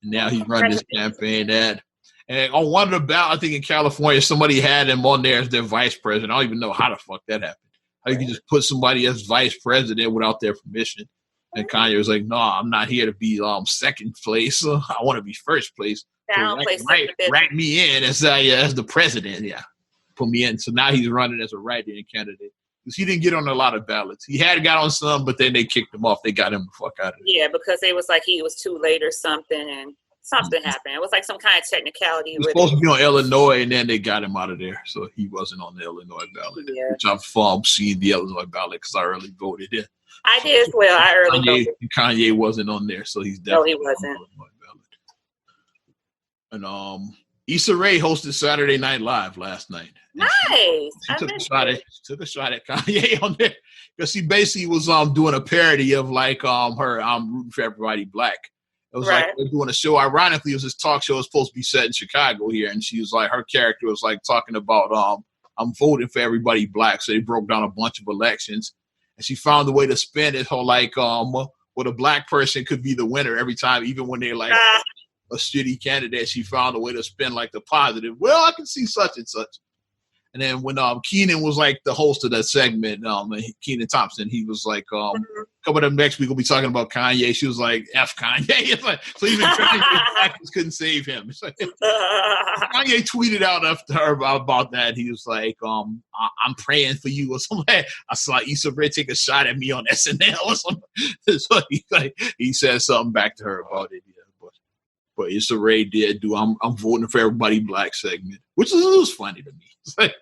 S1: now he's running his campaign ad. And on one of the ballots, I think in California, somebody had him on there as their vice president. I don't even know how the fuck that happened. How you can just put somebody as vice president without their permission. And Kanye was like, no, I'm not here to be second place. I want to be first place. So write me in as the president. Yeah, put me in. So now he's running as a write-in candidate. Because he didn't get on a lot of ballots. He had got on some, but then they kicked him off. They got him the fuck out of it.
S2: Yeah, because they was like he was too late or something. And Something happened. It was like some kind of technicality.
S1: He was supposed to be on Illinois, and then they got him out of there, so he wasn't on the Illinois ballot.
S2: Yeah.
S1: Which I've seen the Illinois ballot because I early voted in.
S2: I did as well. I early voted.
S1: Kanye wasn't on there, so he's definitely
S2: no, he wasn't.
S1: On the Illinois ballot. And Issa Rae hosted Saturday Night Live last night.
S2: Nice.
S1: She took a shot at Kanye on there because she basically was doing a parody of like her I'm rooting for everybody black. It was like they're doing a show. Ironically, it was this talk show. It was supposed to be set in Chicago here, and she was like, her character was like talking about I'm voting for everybody black. So they broke down a bunch of elections, and she found a way to spin it. How like well, a black person could be the winner every time, even when they're like a shitty candidate. She found a way to spin like the positive. Well, I can see such and such. And then when Kenan was like the host of that segment, Kenan Thompson, he was like, coming up next week, we'll be talking about Kanye. She was like, F Kanye. It's like, so even Kanye couldn't save him. It's like, Kanye tweeted out after her about that. He was like, I'm praying for you or something. I saw Issa Rae take a shot at me on SNL or something. So he said something back to her about it. Yeah. But Issa Rae did do I'm voting for everybody black segment, which was funny to me. It's like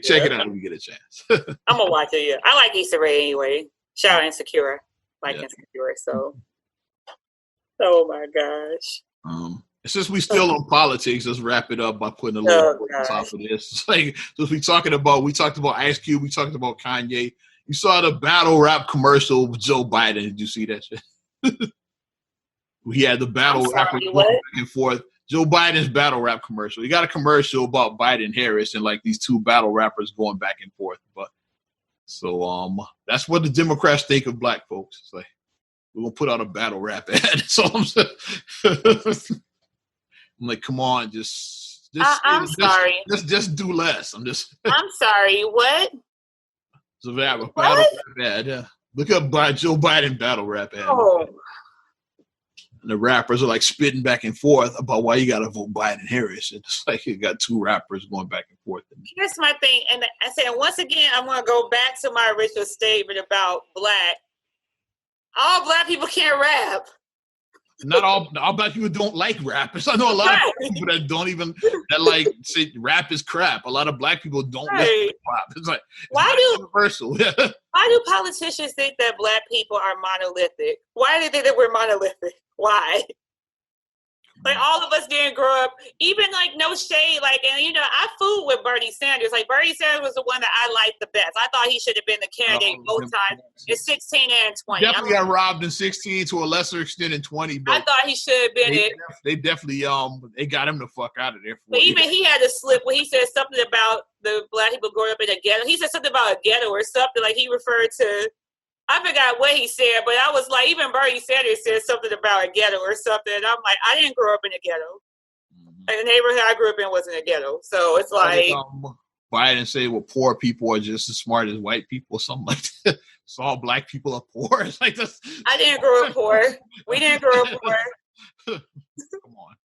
S1: check it out when we get a chance.
S2: I'm gonna watch it. Yeah, I like Issa Rae anyway. Shout out Insecure, Insecure. So, oh my gosh.
S1: Since we still on politics, let's wrap it up by putting a little on top of this. It's like so we talked about Ice Cube, we talked about Kanye. You saw the battle rap commercial with Joe Biden. Did you see that shit? We had the battle rap back and forth. Joe Biden's battle rap commercial. He got a commercial about Biden Harris and like these two battle rappers going back and forth. But so that's what the Democrats think of black folks. It's like we're gonna put out a battle rap ad. So I'm like, come on, just
S2: sorry.
S1: Just do less. I'm
S2: sorry, what?
S1: So we have a battle rap ad, yeah. Look up Joe Biden battle rap ad.
S2: Oh.
S1: And the rappers are like spitting back and forth about why you got to vote Biden Harris. It's like you got two rappers going back and forth.
S2: Here's my thing. And I said, once again, I'm going to go back to my original statement about black. All black people can't rap.
S1: Not all black people don't like rap. I know a lot of people that like say rap is crap. A lot of black people don't listen to rap. It's like universal.
S2: Why do politicians think that black people are monolithic? Why do they think that we're monolithic? Why? Like all of us didn't grow up, even like no shade, like, and I fooled with Bernie Sanders. Like Bernie Sanders was the one that I liked the best. I thought he should have been the candidate both times in 16 and 20.
S1: Definitely got robbed in 16 to a lesser extent in 20. But
S2: I thought he should have been
S1: They definitely they got him the fuck out of there.
S2: But even he had a slip when he said something about the black people growing up in a ghetto. He said something about a ghetto or something, like he referred to. I forgot what he said, but I was like, even Bernie Sanders said something about a ghetto or something. And I'm like, I didn't grow up in a ghetto. Like, the neighborhood I grew up in wasn't a ghetto. So it's like...
S1: Biden say, well, poor people are just as smart as white people or something like that. So all black people are poor. It's like this.
S2: I didn't grow up poor. We didn't grow up poor.
S1: Come on.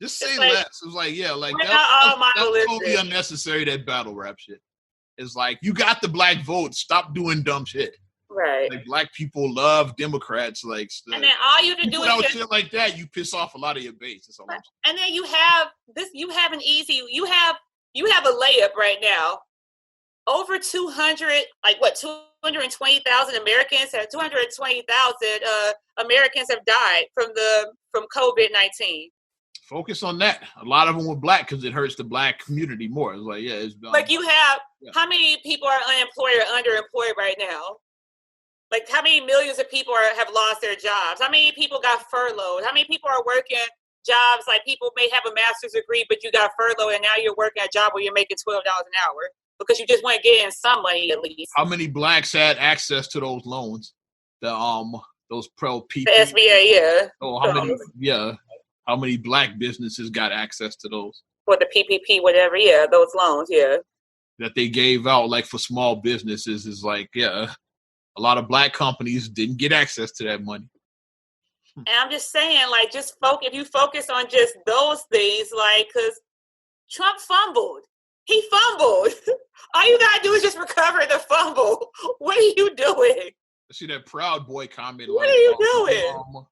S1: Just say less. It was like, yeah, like
S2: that's
S1: totally unnecessary, that battle rap shit. It's like, you got the black vote. Stop doing dumb shit.
S2: Right.
S1: Like black people love Democrats. Like,
S2: and then all you have to do is
S1: shit like that. You piss off a lot of your base. That's all I'm saying.
S2: And then you have this. You have an easy. You have a layup right now. Over 200, like what? 220,000 Americans have 220,000 Americans have died from COVID-19.
S1: Focus on that. A lot of them were black because it hurts the black community more. It's like, it's
S2: like you have how many people are unemployed or underemployed right now? Like how many millions of people have lost their jobs? How many people got furloughed? How many people are working jobs like people may have a master's degree, but you got furloughed and now you're working a job where you're making $12 an hour because you just want to get in some money at least.
S1: How many blacks had access to those loans? Those pro people.
S2: The SBA, yeah.
S1: Oh, how many black businesses got access to those?
S2: For the PPP, whatever, those loans,
S1: that they gave out, like for small businesses, is like, a lot of black companies didn't get access to that money.
S2: And I'm just saying, like, just if you focus on just those things, like, because Trump fumbled. He fumbled. All you gotta do is just recover the fumble. What are you doing?
S1: I see that Proud Boy comment.
S2: What are you doing?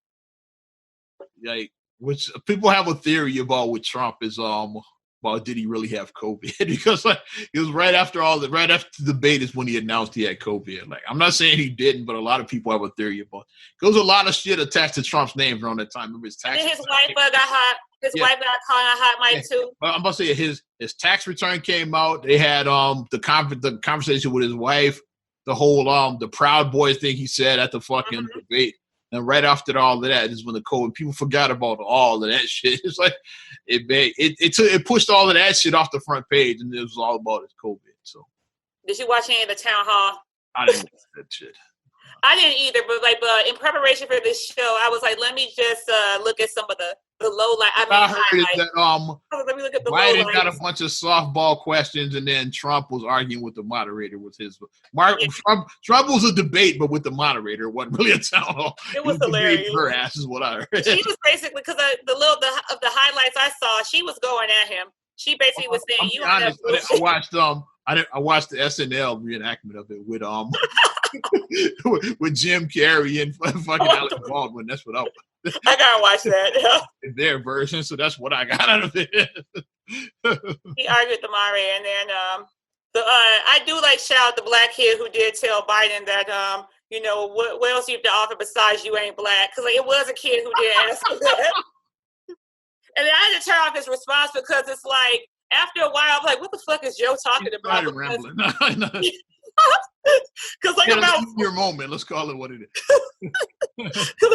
S1: Like, which people have a theory about with Trump is about did he really have COVID? Because like it was right after the debate is when he announced he had COVID. Like I'm not saying he didn't, but a lot of people have a theory about it. There was a lot of shit attached to Trump's name around that time. Remember his tax.
S2: And his wife got hot. His wife got caught on a hot mic too.
S1: I'm about to say his tax return came out. They had the conversation with his wife, the whole the Proud Boys thing he said at the fucking debate. And right after all of that is when the COVID, people forgot about all of that shit. It's like it pushed all of that shit off the front page, and it was all about his COVID. So,
S2: did you watch any of the town hall?
S1: I didn't watch that shit.
S2: I didn't either, but like, in preparation for this show, I was like, let me just look at some of the low light.
S1: I heard that
S2: let me look at the
S1: Biden got a bunch of softball questions, and then Trump was arguing with the moderator. Trump was a debate, but with the moderator, it wasn't really a town hall.
S2: It was hilarious.
S1: Her ass is what I heard.
S2: She was basically because the highlights I saw, she was going at him. She basically was saying, "You." Honest,
S1: I watched the SNL reenactment of it with with Jim Carrey and fucking Alec Baldwin. That's what I
S2: gotta watch that.
S1: Their version, so that's what I got out of it.
S2: He argued with the moderator, and then I do like shout out the black kid who did tell Biden that what else you have to offer besides you ain't black, because like it was a kid who did answer that. And then I had to turn off his response because it's like after a while I'm like, what the fuck is Joe talking about? Because like about
S1: your moment, let's call it what it is.
S2: Because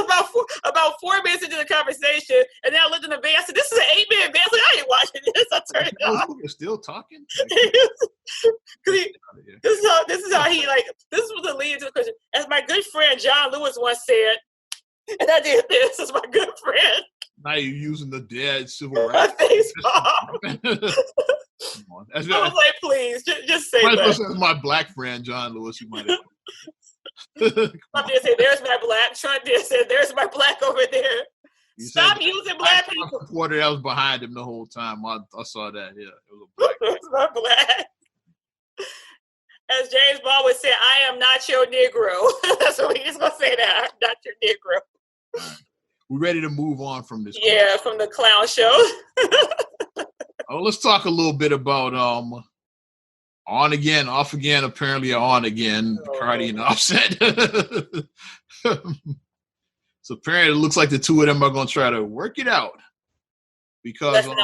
S2: about 4 minutes into the conversation, and then I looked in the van. I said, "This is an 8-minute van." I was like, I ain't watching this. I turned it off.
S1: You're still talking.
S2: This is how he like. This was the lead to the question. As my good friend John Lewis once said, and I did this as my good friend.
S1: Now you're using the dead civil rights. Come on. I was
S2: like, please, just say that.
S1: That's my black friend, John Lewis. You might have.
S2: Trump did say, "There's my black." Trump did say, "There's my black over there." Stop using black people.
S1: Reporter that was behind him the whole time. I saw that. Yeah, it was a black.
S2: There's my black. As James Bond would say, "I am not your Negro." That's what he's gonna say. That I'm not your Negro.
S1: Right. We're ready to move on from this.
S2: Yeah, from the clown show.
S1: Let's talk a little bit about on again, off again, apparently on again, Cardi and Offset. So apparently it looks like the two of them are going to try to work it out. Because
S2: that's one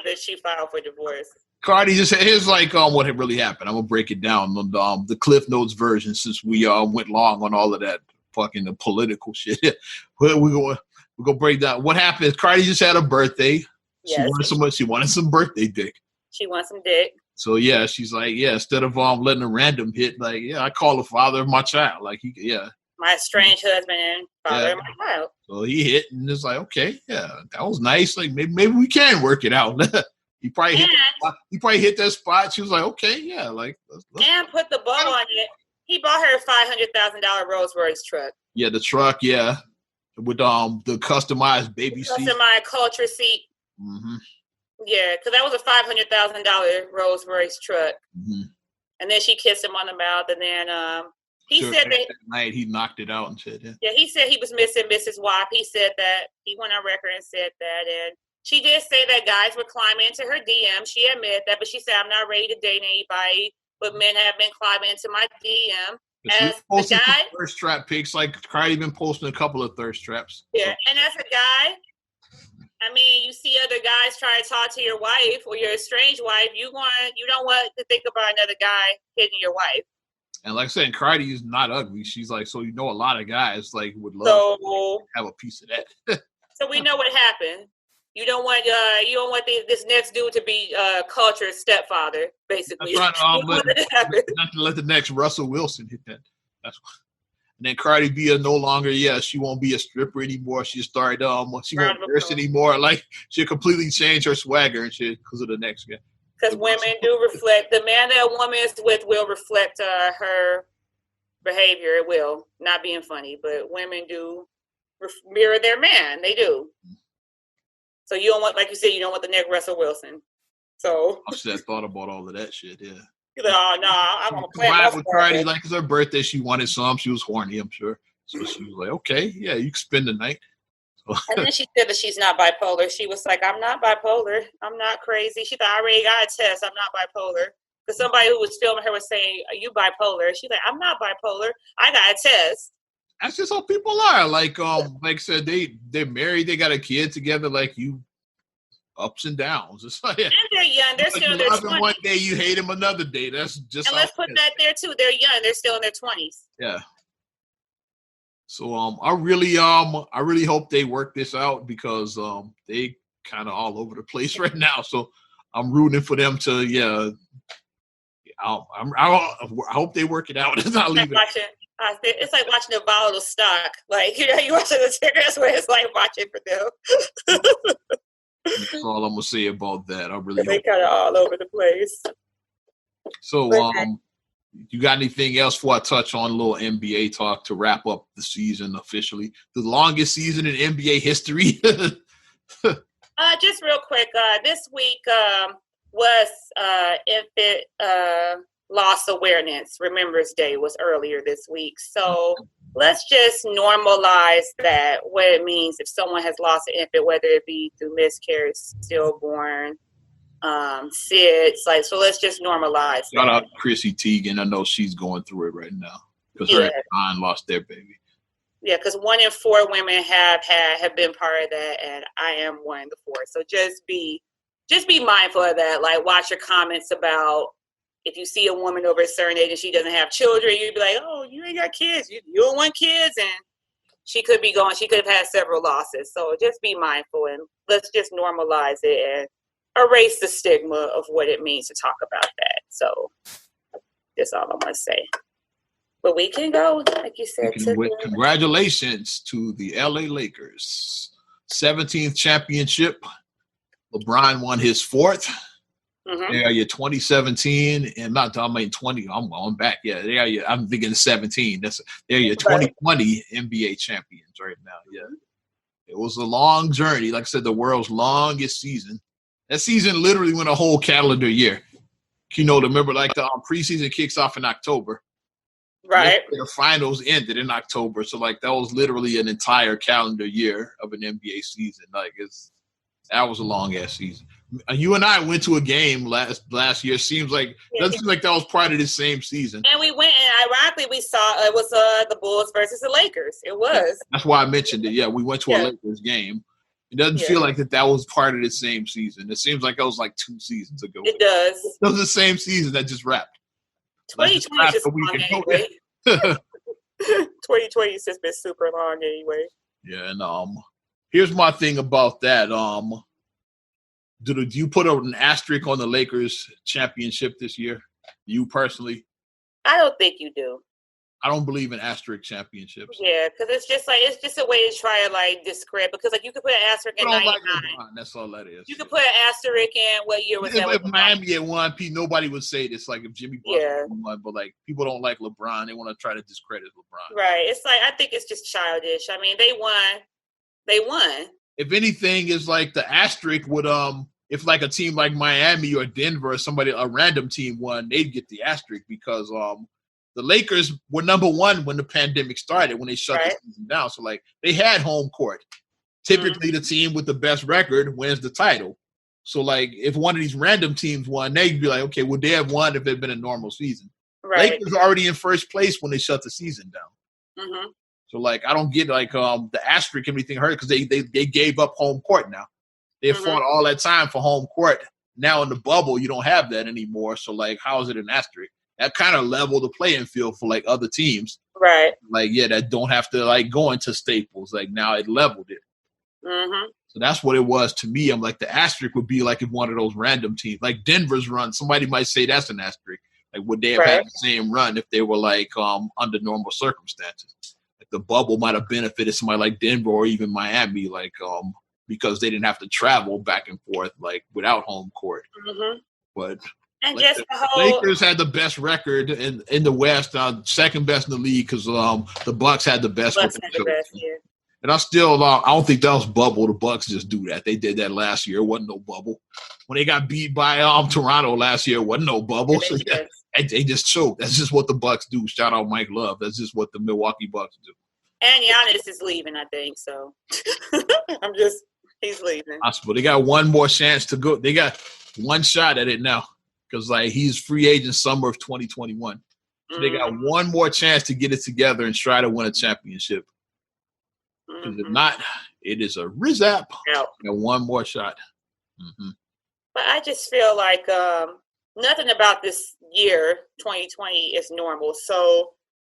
S2: that she filed for divorce.
S1: Cardi just here's like what had really happened. I'm going to break it down on the Cliff Notes version since we went long on all of that fucking political shit. We're going to break down what happened. Cardi just had a birthday. Yes. She wanted some birthday dick.
S2: She wants some dick.
S1: So yeah, she's like, instead of letting a random hit, like, I call the father of my child. Like
S2: my estranged husband and father of my child.
S1: So he hit and it's like, okay, yeah, that was nice. Like maybe we can work it out. He probably hit that spot. She was like, okay, yeah, like let's
S2: and put the bow on it. He bought her a $500,000 Rolls Royce truck.
S1: Yeah, the truck, with the customized baby seat,
S2: customized culture seat.
S1: Mm-hmm.
S2: Yeah, because that was a $500,000 Rolls Royce truck.
S1: Mm-hmm.
S2: And then she kissed him on the mouth, and then he said that
S1: night he knocked it out and shit.
S2: Yeah, he said he was missing Mrs. Wap. He said that he went on record and said that, and she did say that guys were climbing into her DM. She admitted that, but she said, "I'm not ready to date anybody, but men have been climbing into my DM." As a guy,
S1: thirst trap pics, like Cardi been posting a couple of thirst traps.
S2: Yeah, and as a guy, I mean, you see other guys try to talk to your wife or your estranged wife. You don't want to think about another guy hitting your wife.
S1: And like I said, Cardi is not ugly. She's like, so a lot of guys like would love to have a piece of that.
S2: So we know what happened. You don't want this next dude to be culture's stepfather, basically.
S1: That's right. Not to let the next Russell Wilson hit that. That's why. And then Cardi B no longer, she won't be a stripper anymore. She started, she won't nurse anymore. Like, she'll completely change her swagger and shit because of the next guy.
S2: Because women do reflect, the man that a woman is with will reflect her behavior. It will. Not being funny, but women do mirror their man. They do. So you don't want, like you said, you don't want the next Russell Wilson. So
S1: I should have thought about all of that shit, yeah.
S2: You're like, oh, no, I'm going to play
S1: with Cardi. Like, it's her birthday. She wanted some. She was horny, I'm sure. So she was like, okay, yeah, you can spend the night.
S2: And then she said that she's not bipolar. She was like, I'm not bipolar. I'm not crazy. She thought, I already got a test. I'm not bipolar. Because somebody who was filming her was saying, are you bipolar? She's like, I'm not bipolar. I got a test.
S1: That's just how people are. Like I said, they're married, they got a kid together, like you, ups and downs. It's like,
S2: and they're young. They're still in their 20s.
S1: One day you hate him another day. That's just.
S2: And let's put that there too. They're young. They're still in their 20s.
S1: Yeah. So I really hope they work this out because they kind of all over the place right now. So I'm rooting for them to I hope they work it out. It's not leaving.
S2: It's like watching a volatile stock. Like, you watching the ticker. That's what it's like watching for them.
S1: That's all I'm gonna say about that. I really
S2: they kind of all over the place.
S1: So, you got anything else before I touch on a little NBA talk to wrap up the season officially? The longest season in NBA history.
S2: Just real quick, this week was Infant Loss Awareness. Remembrance Day was earlier this week. So let's just normalize that, what it means if someone has lost an infant, whether it be through miscarriage, stillborn, SIDS. Like, so let's just normalize.
S1: Shout out Chrissy Teigen. I know she's going through it right now because her aunt lost their baby.
S2: Yeah, because 1 in 4 women have been part of that, and I am one of the 4. So just be mindful of that. Like, watch your comments about if you see a woman over a certain age and she doesn't have children, you'd be like, oh, you ain't got kids. You don't want kids, and she could have had several losses. So just be mindful, and let's just normalize it and erase the stigma of what it means to talk about that. So that's all I'm going to say. But we can go, like you said.
S1: Congratulations to the LA Lakers. 17th championship. LeBron won his 4th.
S2: Mm-hmm.
S1: They are your 2017, and not talking about 20. I'm going back. Yeah, I'm thinking 17. They're your 2020 NBA champions right now. Yeah, it was a long journey. Like I said, the world's longest season. That season literally went a whole calendar year. Remember, like the preseason kicks off in October.
S2: Right.
S1: The finals ended in October, so like that was literally an entire calendar year of an NBA season. Like that was a long ass season. You and I went to a game last year. Seems like doesn't seem like that was part of the same season.
S2: And we went, and ironically, we saw it was the Bulls versus the Lakers. It was.
S1: That's why I mentioned it. Yeah, we went to a Lakers game. It doesn't feel like that was part of the same season. It seems like it was like 2 seasons ago.
S2: It does.
S1: It was the same season that just wrapped.
S2: 2020 is just long anyway. 2020 has just been super long anyway.
S1: Yeah, and here's my thing about that. Do you put an asterisk on the Lakers championship this year? You personally?
S2: I don't think you do.
S1: I don't believe in asterisk championships.
S2: Yeah, because it's just a way to try to like discredit. Because like you could put an asterisk in 99.
S1: That's all that is.
S2: You could put an asterisk in what year was that?
S1: If Miami had won, nobody would say this. Like if Jimmy Butler won, but like people don't like LeBron. They want to try to discredit LeBron.
S2: Right. It's like I think it's just childish. I mean, they won. If
S1: anything, is like the asterisk would if like a team like Miami or Denver or a random team won, they'd get the asterisk because the Lakers were number 1 when the pandemic started, when they shut the season down. So, like, they had home court. Typically, the team with the best record wins the title. So, like, if one of these random teams won, they'd be like, okay, would they have won if it had been a normal season? Right. Lakers are already in first place when they shut the season down.
S2: Mm-hmm.
S1: So, like, I don't get, like, the asterisk anything hurt because they gave up home court now. They fought all that time for home court. Now in the bubble, you don't have that anymore. So, like, how is it an asterisk? That kind of leveled the playing field for like other teams,
S2: right?
S1: Like that don't have to like go into Staples. Like now it leveled it.
S2: Mm-hmm.
S1: So that's what it was to me. I'm like the asterisk would be like if one of those random teams, like Denver's run. Somebody might say that's an asterisk. Like would they have had the same run if they were like under normal circumstances? Like the bubble might have benefited somebody like Denver or even Miami, like because they didn't have to travel back and forth like without home court.
S2: Mm-hmm.
S1: But.
S2: And
S1: like
S2: just
S1: the
S2: whole
S1: Lakers had the best record in the West, second best in the league because the Bucks had the best. And I don't think that was bubble. The Bucks just do that. They did that last year. It wasn't no bubble. When they got beat by Toronto last year, it wasn't no bubble. So, they just choked. That's just what the Bucks do. Shout out Mike Love. That's just what the Milwaukee Bucks do.
S2: And Giannis is leaving, I think. So he's leaving.
S1: Possible. They got one more chance to go. They got one shot at it now because like he's free agent summer of 2021. So they got one more chance to get it together and try to win a championship. Because if not, it is a rizap. And one more shot.
S2: But I just feel like nothing about this year, 2020, is normal. So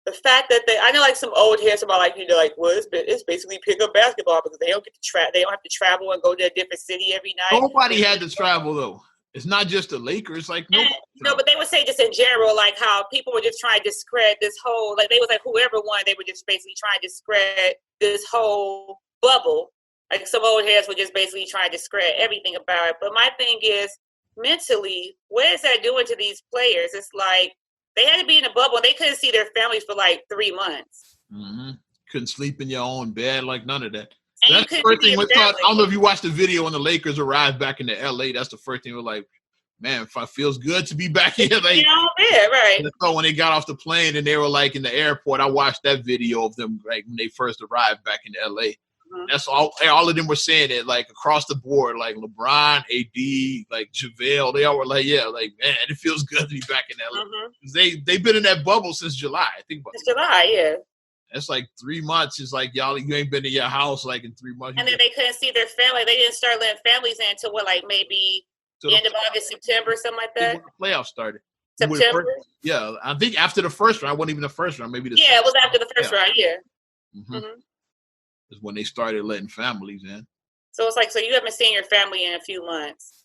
S2: the fact that I know like some old heads about like, like, well, it's basically pickup basketball because they don't get to they don't have to travel and go to a different city every night.
S1: Nobody had to travel though. It's not just the Lakers. Like
S2: no, but they would say just in general, like how people were just trying to discredit this whole, like they was like whoever won, they were just basically trying to discredit this whole bubble. Like some old heads were just basically trying to discredit everything about it. But my thing is, mentally, what is that doing to these players? It's like they had to be in a bubble and they couldn't see their families for like 3 months.
S1: Couldn't sleep in your own bed, like none of that. And that's the first thing we thought. I don't know if you watched the video when the Lakers arrived back into LA. That's the first thing we're like, man, it feels good to be back here. Like,
S2: right.
S1: So when they got off the plane and they were like in the airport, I watched that video of them like when they first arrived back in LA. That's all of them were saying it, like across the board, like LeBron, AD, like JaVale, they all were like, yeah, like, man, it feels good to be back in LA. They've been in that bubble since July. I think about
S2: since July, yeah.
S1: That's like 3 months. It's like, y'all, you ain't been to your house like in 3 months.
S2: And then they couldn't see their family. They didn't start letting families in until what, like maybe the end of August, September, something like that?
S1: When the playoffs started.
S2: September?
S1: Yeah, I think after the first round, it wasn't even the first round, maybe the
S2: second. It was after the first round, yeah.
S1: Is when they started letting families in.
S2: So it's like, so you haven't seen your family in a few months.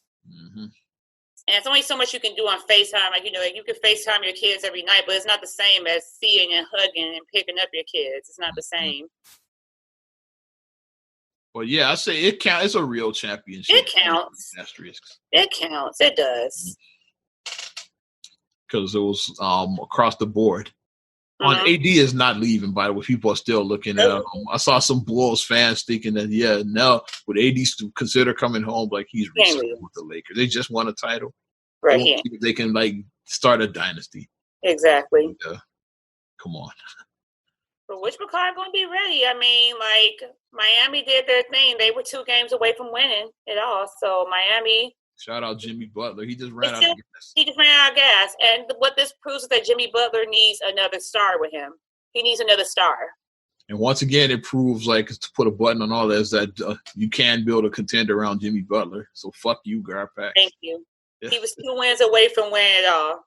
S2: And it's only so much you can do on FaceTime. Like, like you can FaceTime your kids every night, but it's not the same as seeing and hugging and picking up your kids. It's not the same.
S1: But yeah, I say it counts. It's a real championship.
S2: It counts.
S1: Asterisks.
S2: It counts. It does.
S1: Because it was across the board. On AD is not leaving, by the way. People are still looking at him. I saw some Bulls fans thinking that, now would AD consider coming home like he's with the Lakers. They just won a title.
S2: Right here.
S1: They can, like, start a dynasty.
S2: Exactly.
S1: Yeah. Come on.
S2: But which McCall going to be ready? I mean, like, Miami did their thing. They were 2 games away from winning it all. So, Miami...
S1: Shout out Jimmy Butler. He just ran out of gas.
S2: He just ran out of gas. And what this proves is that Jimmy Butler needs another star with him. He needs another star. And
S1: once again, it proves, like, to put a button on all this, that you can build a contender around Jimmy Butler. So, fuck you, Garpax.
S2: Thank you. Yeah. He was 2 wins away from winning it all.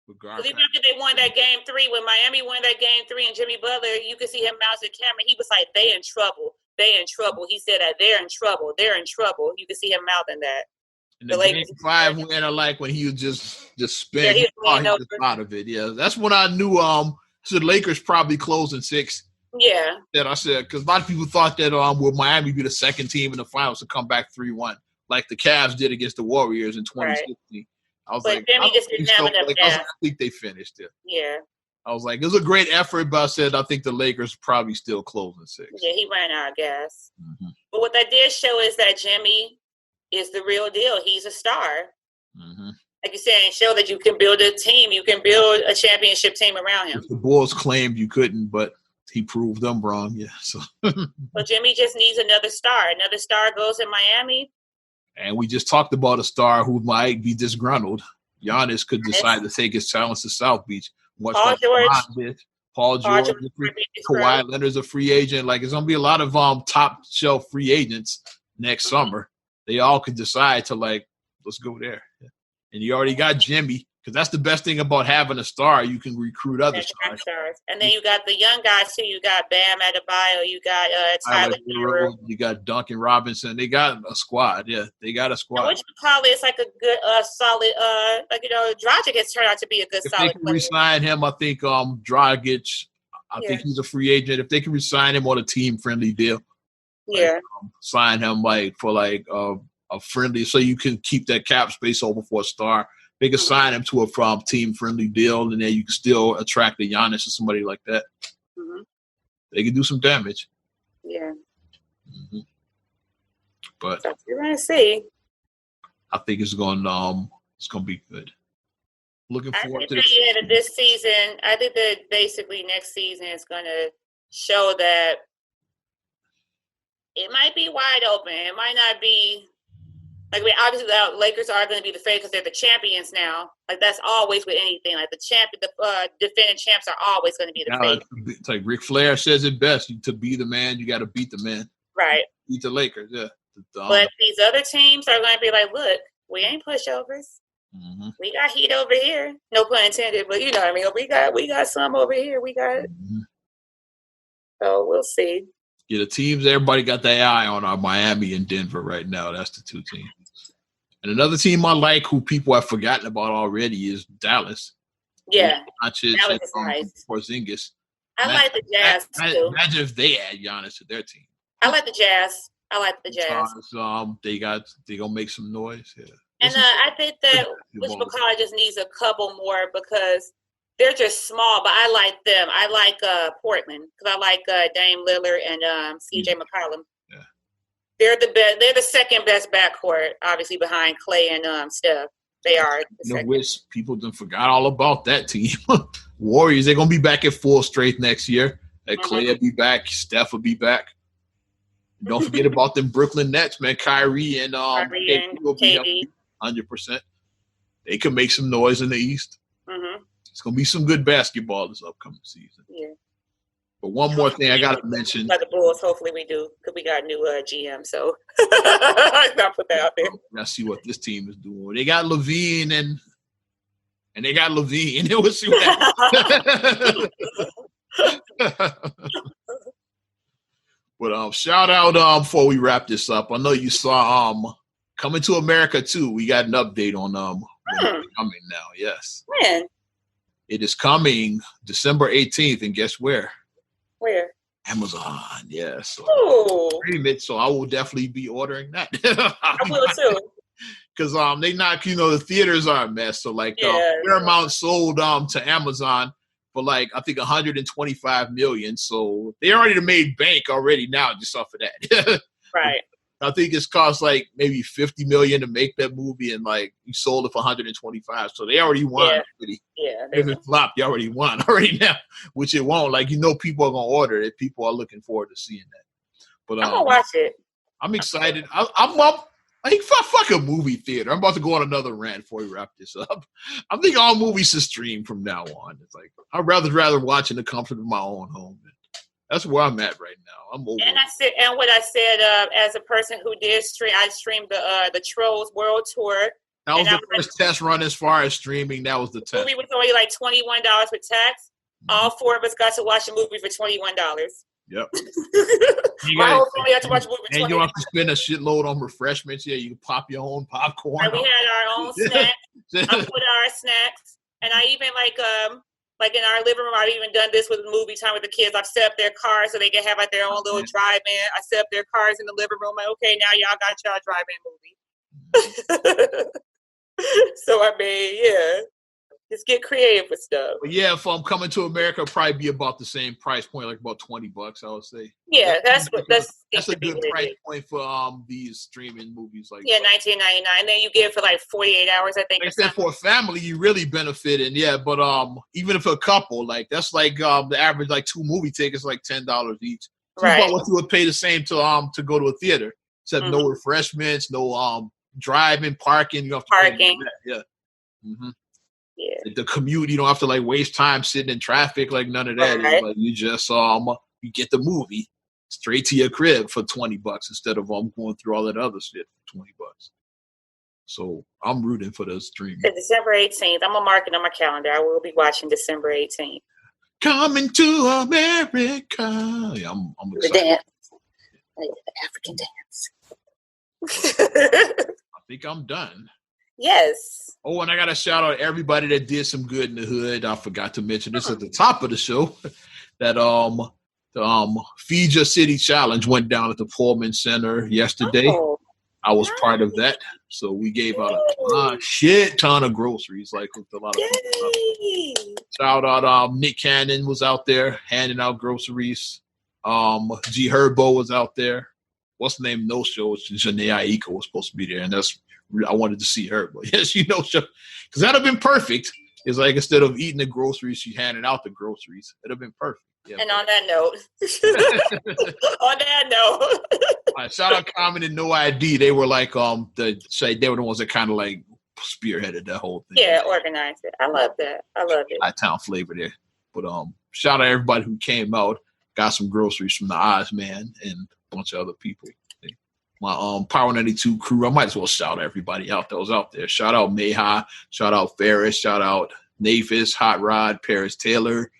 S2: Because even after they won that game 3, when Miami won that game 3 and Jimmy Butler, you could see him mouse the camera. He was like, they in trouble. They in trouble. He said that they're in trouble. They're in trouble. You can see him mouthing that.
S1: And the game 5 winner, like when he was just spin, he was out of it. Yeah, that's when I knew. So the Lakers probably closing 6.
S2: Yeah,
S1: that I said because a lot of people thought that will Miami be the second team in the finals to come back 3-1, like the Cavs did against the Warriors in 2016. Right. I was like,
S2: Jimmy just didn't have enough gas.
S1: I think they finished it.
S2: Yeah.
S1: I was like, it was a great effort, but I said I think the Lakers probably still closing 6.
S2: Yeah, he ran out of gas. But what that did show is that Jimmy is the real deal. He's a star. Like you said, show that you can build a team. You can build a championship team around him.
S1: The Bulls claimed you couldn't, but he proved them wrong. Yeah. So.
S2: But Jimmy just needs another star. Another star goes in Miami.
S1: And we just talked about a star who might be disgruntled. Giannis could decide to take his talents to South Beach.
S2: Paul George.
S1: Paul George. Kawhi Leonard's a free agent. Like, it's going to be a lot of top shelf free agents next summer. They all could decide to, like, let's go there. And you already got Jimmy, because that's the best thing about having a star. You can recruit other stars.
S2: And then you got the young guys, too. You got Bam Adebayo. You got Tyler Hero.
S1: You got Duncan Robinson. They got a squad. Yeah, they got a squad.
S2: Which probably is like a good, solid, Dragic has turned out to be a good, solid player. If they can
S1: re-sign him, I think Dragic, I think he's a free agent. If they can re-sign him on a team-friendly deal.
S2: Yeah.
S1: Sign him, for a friendly, so you can keep that cap space over for a star. They can sign him to a team-friendly deal, and then you can still attract a Giannis or somebody like that. They can do some damage.
S2: Yeah.
S1: But
S2: that's what you're gonna see.
S1: I think it's going to be good. Looking
S2: I
S1: forward
S2: think
S1: to
S2: that,
S1: this.
S2: that this season, I think that basically next season is going to show that it might be wide open. It might not be like, I mean, obviously the Lakers are going to be the favorite because they're the champions now. Like that's always with anything. Like the defending champs are always going to be the
S1: Now,
S2: favorite.
S1: it's like Ric Flair says it best: to be the man, you got to beat the man.
S2: Right.
S1: Beat the Lakers, yeah.
S2: But these other teams are going to be like, look, we ain't pushovers.
S1: Mm-hmm.
S2: We got heat over here. No pun intended, but you know what I mean. We got some over here. We got.
S1: Mm-hmm.
S2: So we'll see.
S1: Yeah, the teams everybody got their eye on are Miami and Denver right now. That's the two teams. And another team I like, who people have forgotten about already, is Dallas.
S2: Yeah,
S1: Dallas
S2: is nice.
S1: Porzingis.
S2: I like the Jazz too.
S1: Imagine if they add Giannis to their team.
S2: I like the Jazz. They
S1: gonna make some noise. Yeah.
S2: And I think that whatchamacallit just needs a couple more because they're just small. But I like them. I like Portland because I like Dame Lillard and C.J. McCollum.
S1: Yeah.
S2: They're the best. They're the second best backcourt, obviously behind Clay and Steph. They are.
S1: Which people done forgot all about that team. Warriors, they're gonna be back at full strength next year. Clay will be back. Steph will be back. Don't forget about them Brooklyn Nets, man. Kyrie and KD will be 100%. They can make some noise in the East.
S2: Mm-hmm.
S1: It's gonna be some good basketball this upcoming season.
S2: Yeah.
S1: But one more thing I gotta mention.
S2: By the Bulls, hopefully we do, because we got a new GM. So I'll put that out there.
S1: Let's see what this team is doing. They got Levine and they got Levine. We'll see what happens. But shout out before we wrap this up. I know you saw Coming to America 2. We got an update on coming now. Yes.
S2: When?
S1: It is coming December 18th, and guess where?
S2: Where?
S1: Amazon. Yes. Yeah, so I will definitely be ordering that.
S2: I will too.
S1: Because they not, the theaters are a mess. So like Paramount sold to Amazon for like I think 125 million. So they already made bank already now just off of that.
S2: Right.
S1: I think it's cost like maybe 50 million to make that movie, and like you sold it for 125. So they already won.
S2: Yeah.
S1: If it flopped, you already won already now, which it won't. Like people are gonna order it. People are looking forward to seeing that. But
S2: I'm gonna watch it.
S1: I'm excited. I'm like fuck a movie theater. I'm about to go on another rant before we wrap this up. I think all movies should stream from now on. It's like I'd rather watch in the comfort of my own home. That's where I'm at right now. I'm over.
S2: And what I said as a person who did stream, I streamed the Trolls World Tour.
S1: That was the first test run as far as streaming. That was the test.
S2: The movie was only like $21 with tax. All four of us got to watch a movie for $21.
S1: Yep.
S2: My whole family had to watch a movie for $21.
S1: And you don't have to spend a shitload on refreshments. Yeah, you can pop your own popcorn.
S2: And we had our own snacks. I put our snacks. And I even like in our living room, I've even done this with movie time with the kids. I've set up their cars so they can have like their own little drive-in. I set up their cars in the living room. Like, okay, now y'all got y'all drive-in movie. So I mean, yeah, just get creative with stuff.
S1: But yeah, if I'm Coming to America, it'll probably be about the same price point, like about $20, I would say.
S2: Yeah, that's
S1: a good price point for these streaming movies. Like
S2: $19.99, and then you get it for like 48 hours, I think.
S1: Like I said, for a family, you really benefit, and yeah, but even if a couple, like that's like the average like 2 movie tickets, like $10 each. So right. About what you would pay the same to go to a theater, except no refreshments, no driving, parking. You have to
S2: parking.
S1: Yeah. Mm-hmm.
S2: Yeah.
S1: The commute, you don't have to like waste time sitting in traffic, like none of that. Right. Like, you just you get the movie straight to your crib for $20 instead of going through all that other shit for $20. So I'm rooting for the stream.
S2: December 18th. I'm gonna mark it on my calendar. I will be watching December 18th.
S1: Coming to America. Yeah, I'm excited.
S2: The dance. The African dance.
S1: I think I'm done.
S2: Yes.
S1: Oh, and I got to shout out everybody that did some good in the hood. I forgot to mention this at the top of the show that the Feed Your City Challenge went down at the Pullman Center yesterday.
S2: Oh,
S1: I was part of that. So we gave out a shit ton of groceries, like with a lot of shout out Nick Cannon was out there handing out groceries. G Herbo was out there. What's the name? No show. Janae Aiko was supposed to be there, and I wanted to see her, but yes, because that'd have been perfect It's like instead of eating the groceries, she handed out the groceries. It'd have been perfect. Yeah,
S2: and on that note,
S1: all right, shout out Common and No ID. They were like they were the ones that kind of like spearheaded that whole thing.
S2: Yeah, organized it. I love that. I love it.
S1: High-town flavor there. But shout out everybody who came out, got some groceries from the Oz Man and a bunch of other people. My Power 92 crew. I might as well shout everybody out that was out there. Shout out Mayha, shout out Ferris, shout out Naphis, Hot Rod, Paris Taylor.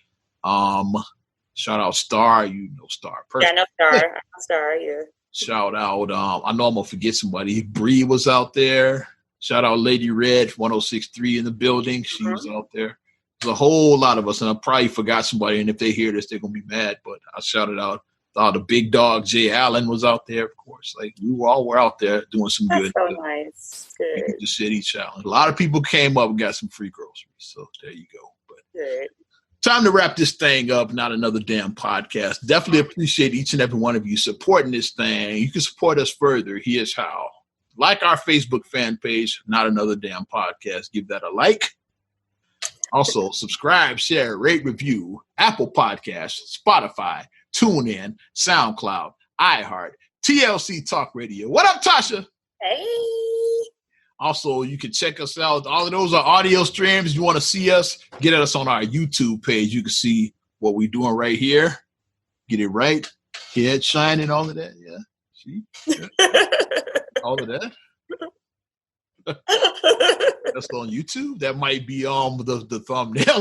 S1: Shout out Star, you know Star.
S2: Yeah, I know Star. Star, yeah.
S1: Shout out, I know I'm gonna forget somebody. Bree was out there. Shout out Lady Red, 106.3 in the building. She was out there. There's a whole lot of us, and I probably forgot somebody. And if they hear this, they're gonna be mad. But I shouted out. The big dog Jay Allen was out there, of course. Like we all were out there doing some
S2: That's
S1: good.
S2: So nice. Good.
S1: The city challenge. A lot of people came up and got some free groceries. So there you go. But
S2: good.
S1: Time to wrap this thing up. Not another damn podcast. Definitely appreciate each and every one of you supporting this thing. You can support us further. Here's how. Like our Facebook fan page, Not Another Damn Podcast. Give that a like. Also, subscribe, share, rate, review, Apple Podcasts, Spotify, TuneIn, SoundCloud, iHeart, TLC Talk Radio. What up, Tasha?
S2: Hey.
S1: Also, you can check us out. All of those are audio streams. If you want to see us, get at us on our YouTube page. You can see what we're doing right here. Get it right. Head shining, all of that. Yeah. See? Yeah. All of that. That's on YouTube. That might be the thumbnail.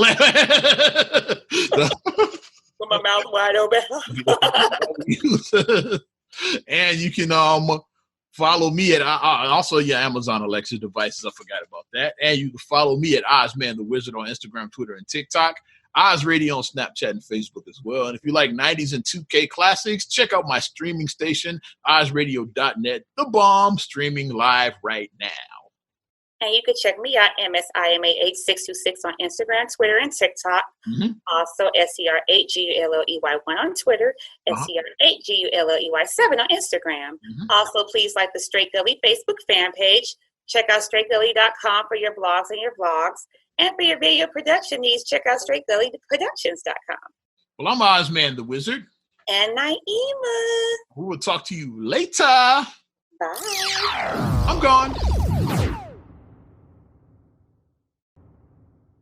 S2: With my mouth wide open.
S1: And you can follow me at also your Amazon Alexa devices. I forgot about that. And you can follow me at Ozman the Wizard on Instagram, Twitter, and TikTok. Oz Radio on Snapchat and Facebook as well. And if you like 90s and 2K classics, check out my streaming station, OzRadio.net. The bomb, streaming live right now.
S2: And you can check me out, MSIMAH626 on Instagram, Twitter, and TikTok. Mm-hmm. Also, SCR8GULLEY1 on Twitter, SCR8GULLEY7 on Instagram. Mm-hmm. Also, please like the Straight Gully Facebook fan page. Check out straightgully.com for your blogs and your vlogs. And for your video production needs, check out straightgullyproductions.com.
S1: Well, I'm Ozman the Wizard.
S2: And Naima.
S1: We will talk to you later.
S2: Bye.
S1: I'm gone.